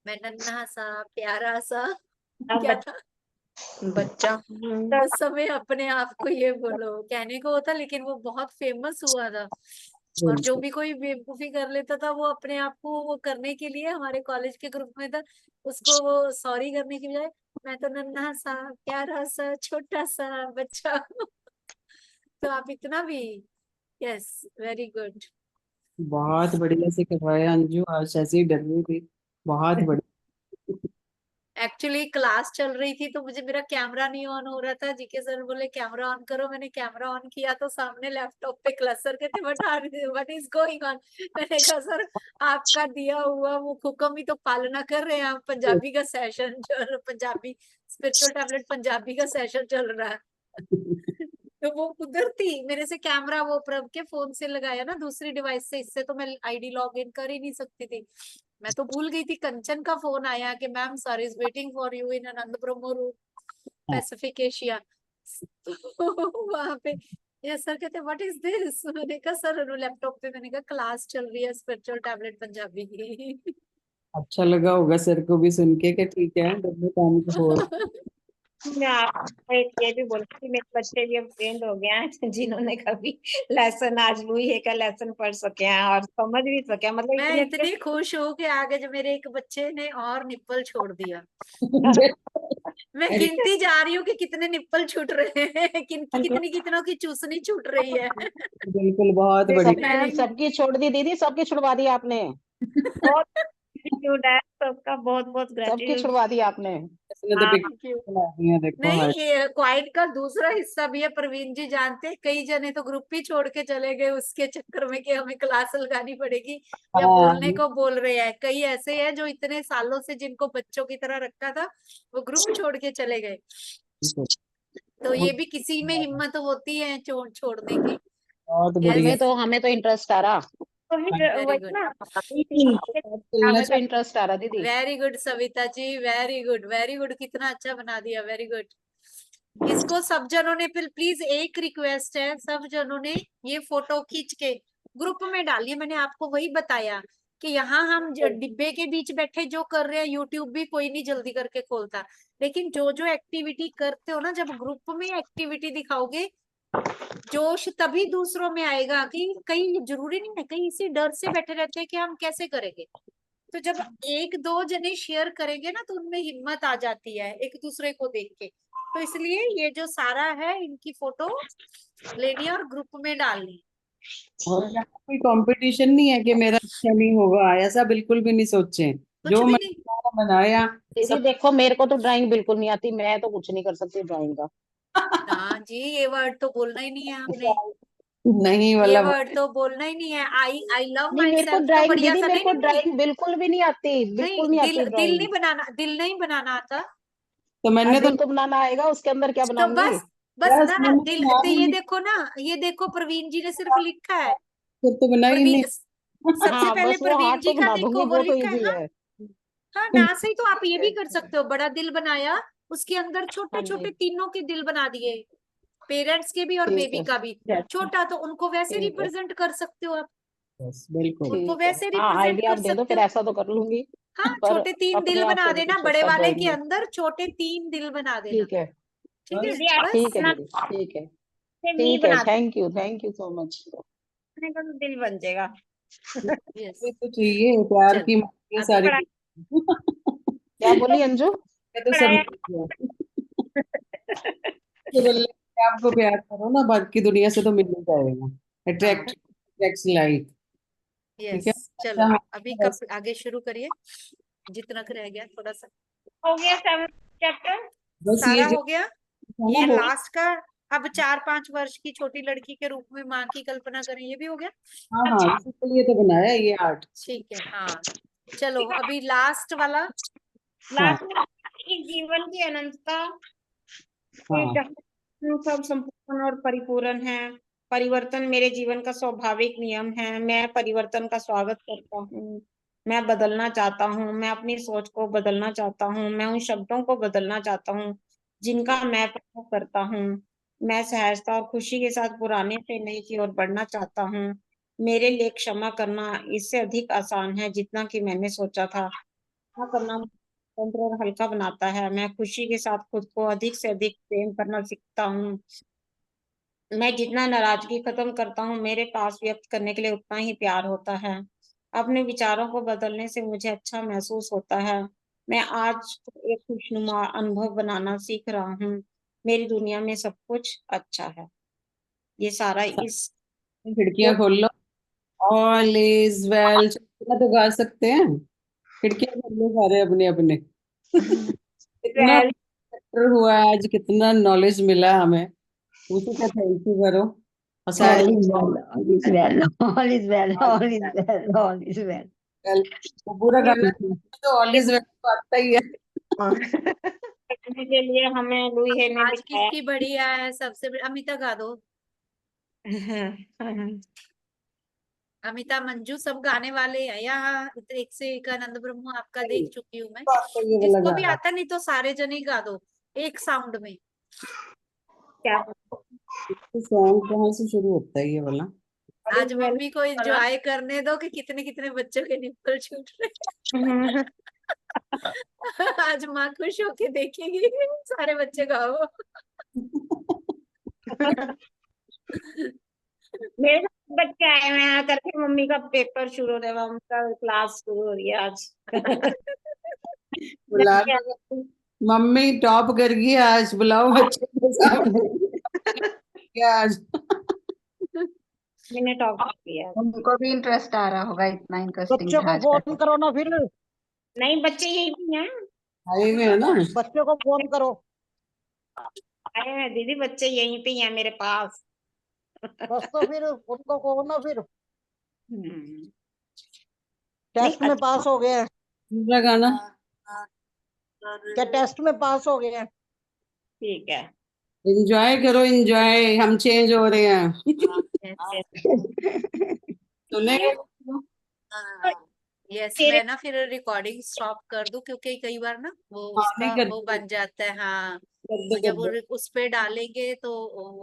मैं नन्हा सा प्यारा सा, अब क्या था बच्चा उस समय अपने आप को ये बोलो कहने को होता, लेकिन वो बहुत फेमस हुआ था। और जो बिल्कुल भी कोई बेवकूफी कर लेता था वो अपने आप को वो करने के लिए, हमारे कॉलेज के ग्रुप में था, उसको वो सॉरी करने की बजाय मैं तो नन्हा सा प्यारा सा छोटा सा बच्चा तो आप इतना भी, यस, वेरी गुड। बहुत बढ़िया से करवाया अंजू, आज ऐसे ही डर रही थी। बहुत बढ़िया। एक्चुअली क्लास चल रही थी तो मुझे मेरा कैमरा नहीं ऑन हो रहा था, जीके सर बोले कैमरा ऑन करो, मैंने कैमरा ऑन किया तो सामने लैपटॉप पे क्लास सर कहते व्हाट इज गोइंग ऑन। मैंने कहा सर आपका दिया हुआ वो हुक्म ही तो पालना कर रहे हैं हम, पंजाबी का session Punjabi spiritual tablet Punjabi का सेशन चल रहा है। तो वो उधर थी, मेरे से कैमरा वो प्रभ के फोन से लगाया ना दूसरी डिवाइस से, इससे तो मैं आईडी लॉग इन कर ही नहीं सकती थी। मैं तो भूल गई थी, कंचन का फोन आया कि ma'am sir is waiting for you in Anand Brahma room Pacific Asia. वहां पे ये सर कहते व्हाट इज दिस, मैंने कहा सर लैपटॉप पे, मैंने कहा क्लास चल रही है स्पिरिचुअल टैबलेट पंजाबी की। अच्छा लगा होगा सर को भी सुन के कि ठीक है दोनों काम को हो मैं आपको एक ये भी बोलती थी, मेरे बच्चे भी अब ट्रेंड हो गए हैं जिन्होंने कभी लेसन आज लुई का लेसन पढ़ सके हैं और समझ भी सके हैं, मतलब मैं इतने इतनी खुश हूँ कि आगे जो मेरे एक बच्चे ने और निप्पल छोड़ दिया। मैं अरे, गिनती जा रही हूँ कि कितने निप्पल छूट रहे हैं, कितनी कितनों की चूसनी छूट रही है। बिल्कुल बहुत बढ़िया। मैंने सबकी छोड़ दी दीदी, सबकी छुड़वा दी आपने, बहुत ग्रेटिट्यूड है सबका, बहुत बहुत सबकी ग्रेटिट्यूड। छुड़वा दी आपने। इसने तो हाँ, पिक्चर बना दी है देखो नहीं, हर्ष। ये क्वाइट का दूसरा हिस्सा भी है, प्रवीण जी जानते हैं, कई जने तो ग्रुप ही छोड़ के चले गए उसके चक्कर में कि हमें क्लास लगानी पड़ेगी या हाँ बोलने को बोल रहे हैं। कई ऐसे हैं जो इतने सालों से जिनको बच्चों की तरह रखा था वो ग्रुप छोड़ के चले गए। तो ये भी किसी में हिम्मत होती है छोड़ने की। बहुत Yes, बढ़िया। हमें तो इंटरेस्ट आ रहा, तो फिर Very वही good. ना चलना हमें तो इंटरेस्ट आ रहा दीदी। Very good Savita ji, very good very good, कितना अच्छा बना दिया, वेरी गुड। इसको सब जनों ने प्लीज एक रिक्वेस्ट है, सब जनों ने ये फोटो खींच के ग्रुप में डालिए। मैंने आपको वही बताया कि यहाँ हम डिब्बे के बीच बैठे जो कर रहे हैं, यूट्यूब भी कोई नहीं जल्दी करके खोलता, लेकिन जो जो एक्टिविटी करते हो ना, जब ग्रुप में एक्टिविटी दिखाओगे जोश तभी दूसरों में आएगा। कि कहीं जरूरी नहीं है, कहीं इसी डर से बैठे रहते हैं कि हम कैसे करेंगे, तो जब एक दो जने शेयर करेंगे ना तो उनमें हिम्मत आ जाती है एक दूसरे को देख के। तो इसलिए ये जो सारा है इनकी फोटो लेनी है और ग्रुप में डालनी है। और यहाँ कोई कंपटीशन नहीं है कि मेरा अच्छा नहीं होगा, ऐसा बिल्कुल भी नहीं सोचे। कुछ जो भी मैंने नहीं। बनाया दीदी सब देखो, मेरे को तो ड्राइंग बिल्कुल नहीं आती, मैं तो कुछ नहीं कर सकती ड्राइंग का। हाँ जी, ये वर्ड तो बोलना ही नहीं है हमने, नहीं ये वाला वर्ड तो बोलना ही नहीं है। आई लव नहीं, माई मेरे को सेल्फ तो ड्राइंग बढ़िया दीदी, सा, मेरे नहीं को नहीं नहीं ड्राइंग बिल्कुल भी नहीं आती, बिल्कुल नहीं दिल आती दिल ड्राइंग। नहीं बनाना, दिल नहीं बनाना आता। तो मैंने तो दिल तो बनाना आएगा, उसके अंदर क्या तो बनाऊंगी। बस बस ना मैंने दिल, तो नाम तो ही ये लिखा, देखो ना, ये देखो प्रवीण जी ने सिर्फ लिखा है। फिर तो बना ही नहीं। प्रवीण सबसे हाँ पहले बस वो प्रवीण हार्ट जी तो का बना देखो, दूंगी, वो वो तो लिखा है। इजी हाँ है। हाँ, ना सही तो आप ये भी कर सकते हो, बड़ा दिल बनाया, उसके अंदर छोटे हाँ छोटे जी, तीनों के दिल बना दिए, पेरेंट्स के भी और ठीक बेबी है, का भी छोटा, तो उनको वैसे ठीक है, रिप्रेजेंट कर सकते हो आप, बस बिल्कुल। उनको ठीक है। वैसे हाँ रिप्रेजेंट आइडिया कर आप दे दो, सकते फिर हो। ऐसा तो कर लूंगी। हाँ, पर छोटे 3 अपने दिल आप बना से नहीं देना, कुछ बड़े होता वाले के ड्राइंग में। अंदर छोटे 3 दिल बना देना, ठीक है, ठीक है दीदी आप बस। ठीक है अपना दीदी, ठीक है, से मी ठीक है, बना थैंक यू सो मच। देने का तो दिल बन जाएगा। यस, ये तो चाहिए प्यार चलो की ये अभी सारी पढ़ा क्या बोली अंजू? मैं तो पढ़ाया सब के बोले कि आपको प्यार करो ना, बाकी दुनिया से तो मिल ही जाएगा। हाँ, अट्रैक्ट अट्रैक्ट्स लाइक। ठीक यस, है। चलो अच्छा, अभी बस कब आगे शुरू करिए, जितना रह गया थोड़ा सा। हो गया 7 चैप्टर। बस ये सारा जो हो गया, था ये ना वो लास्ट का। अब 4-5 वर्ष की छोटी लड़की के रूप में माँ की कल्पना करें, ये भी हो गया। हाँ हाँ इसी के लिए तो बनाया है ये आर्ट। ठीक है, हाँ चलो अभी लास्ट वाला। हाँ लास्ट में इस जीवन की अनंतता हाँ जहाँ सब संपूर्ण और परिपूर्ण है। परिवर्तन मेरे जीवन का स्वाभाविक नियम है। मैं परिवर्तन का स्वागत करता हूँ। मैं बदलना चाहता हूँ। मैं अपनी सोच को बदलना चाहता हूँ। मैं उन शब्दों को बदलना चाहता हूँ जिनका मैं प्रयोग करता हूँ। मैं सहजता और खुशी के साथ पुराने से नई की ओर बढ़ना चाहता हूँ। मेरे लिए क्षमा करना इससे अधिक आसान है जितना कि मैंने सोचा था। क्षमा करना स्वतंत्र और हल्का बनाता है। मैं खुशी के साथ खुद को अधिक से अधिक प्रेम करना सीखता हूँ। मैं जितना नाराजगी खत्म करता हूँ मेरे पास व्यक्त करने के लिए उतना ही प्यार होता है। अपने विचारों को बदलने से मुझे अच्छा महसूस होता है। मैं आज एक खुशनुमा अनुभव बनाना सीख रहा हूँ। मेरी दुनिया में सब कुछ अच्छा है। ये सारा इस खिड़कियां खोल लो। ऑल इज वेल तो गा सकते हैं। खिड़कियां खोल लो सारे अपने अपने। इतना बेटर हुआ है आज, कितना नॉलेज मिला हमें, उसी का थैंक यू करो। और सारे All is well, all is well, all is well, all is well, all is well. वो पूरा गाना तो ऑल इज वेल तो आता ही है। करने के लिए हमें लूहे ने आज बिठाया। किसकी बढ़िया है सबसे अमिता गा दो। अमिता मंजू सब गाने वाले हैं यहाँ, एक से एक आनंद ब्रह्म आपका देख चुकी हूँ मैं। आपको ये वाला जिसको भी गाना आता नहीं तो सारे जने गा दो एक साउंड में। क्या सॉन्ग कहाँ से शुरू होता है ये वाला? आज मम्मी को एंजॉय करने दो कि कितने कितने बच्चों के निप्पल छूट रहे। आज माँ खुश होके देखेगी सारे बच्चे गाओ। मेरे बच्चे आए हुए हैं करके मम्मी का पेपर शुरू हो रहा है, उनका क्लास शुरू हो रही है आज। बुला लो, मम्मी टॉप कर गई आज, बुलाओ बच्चे के सामने। क्या आज मैंने टॉप किया। उनको भी इंटरेस्ट आ रहा होगा, इतना इंटरेस्टिंग बच्चों को फोन करो ना फिर, नहीं बच्चे यही भी हैं, आए हुए है ना। बच्चों को फोन करो। आए हैं दीदी, बच्चे यहीं पे ही हैं मेरे पास। बस तो फिर उनको कहो ना फिर, नहीं, टेस्ट में पास हो गए हैं। दूसरा गाना क्या टेस्ट में पास हो गए हैं? ठीक है। एंजॉय करो, एंजॉय, हम चेंज हो रहे हैं। सुनेगा यस तेरे- मैं ना फिर रिकॉर्डिंग स्टॉप कर दूं क्योंकि कई बार ना वो हाँ, नहीं उसका कर वो दो। बन जाता है। हाँ कर दो, जब कर दो। उस पे डालेंगे तो वो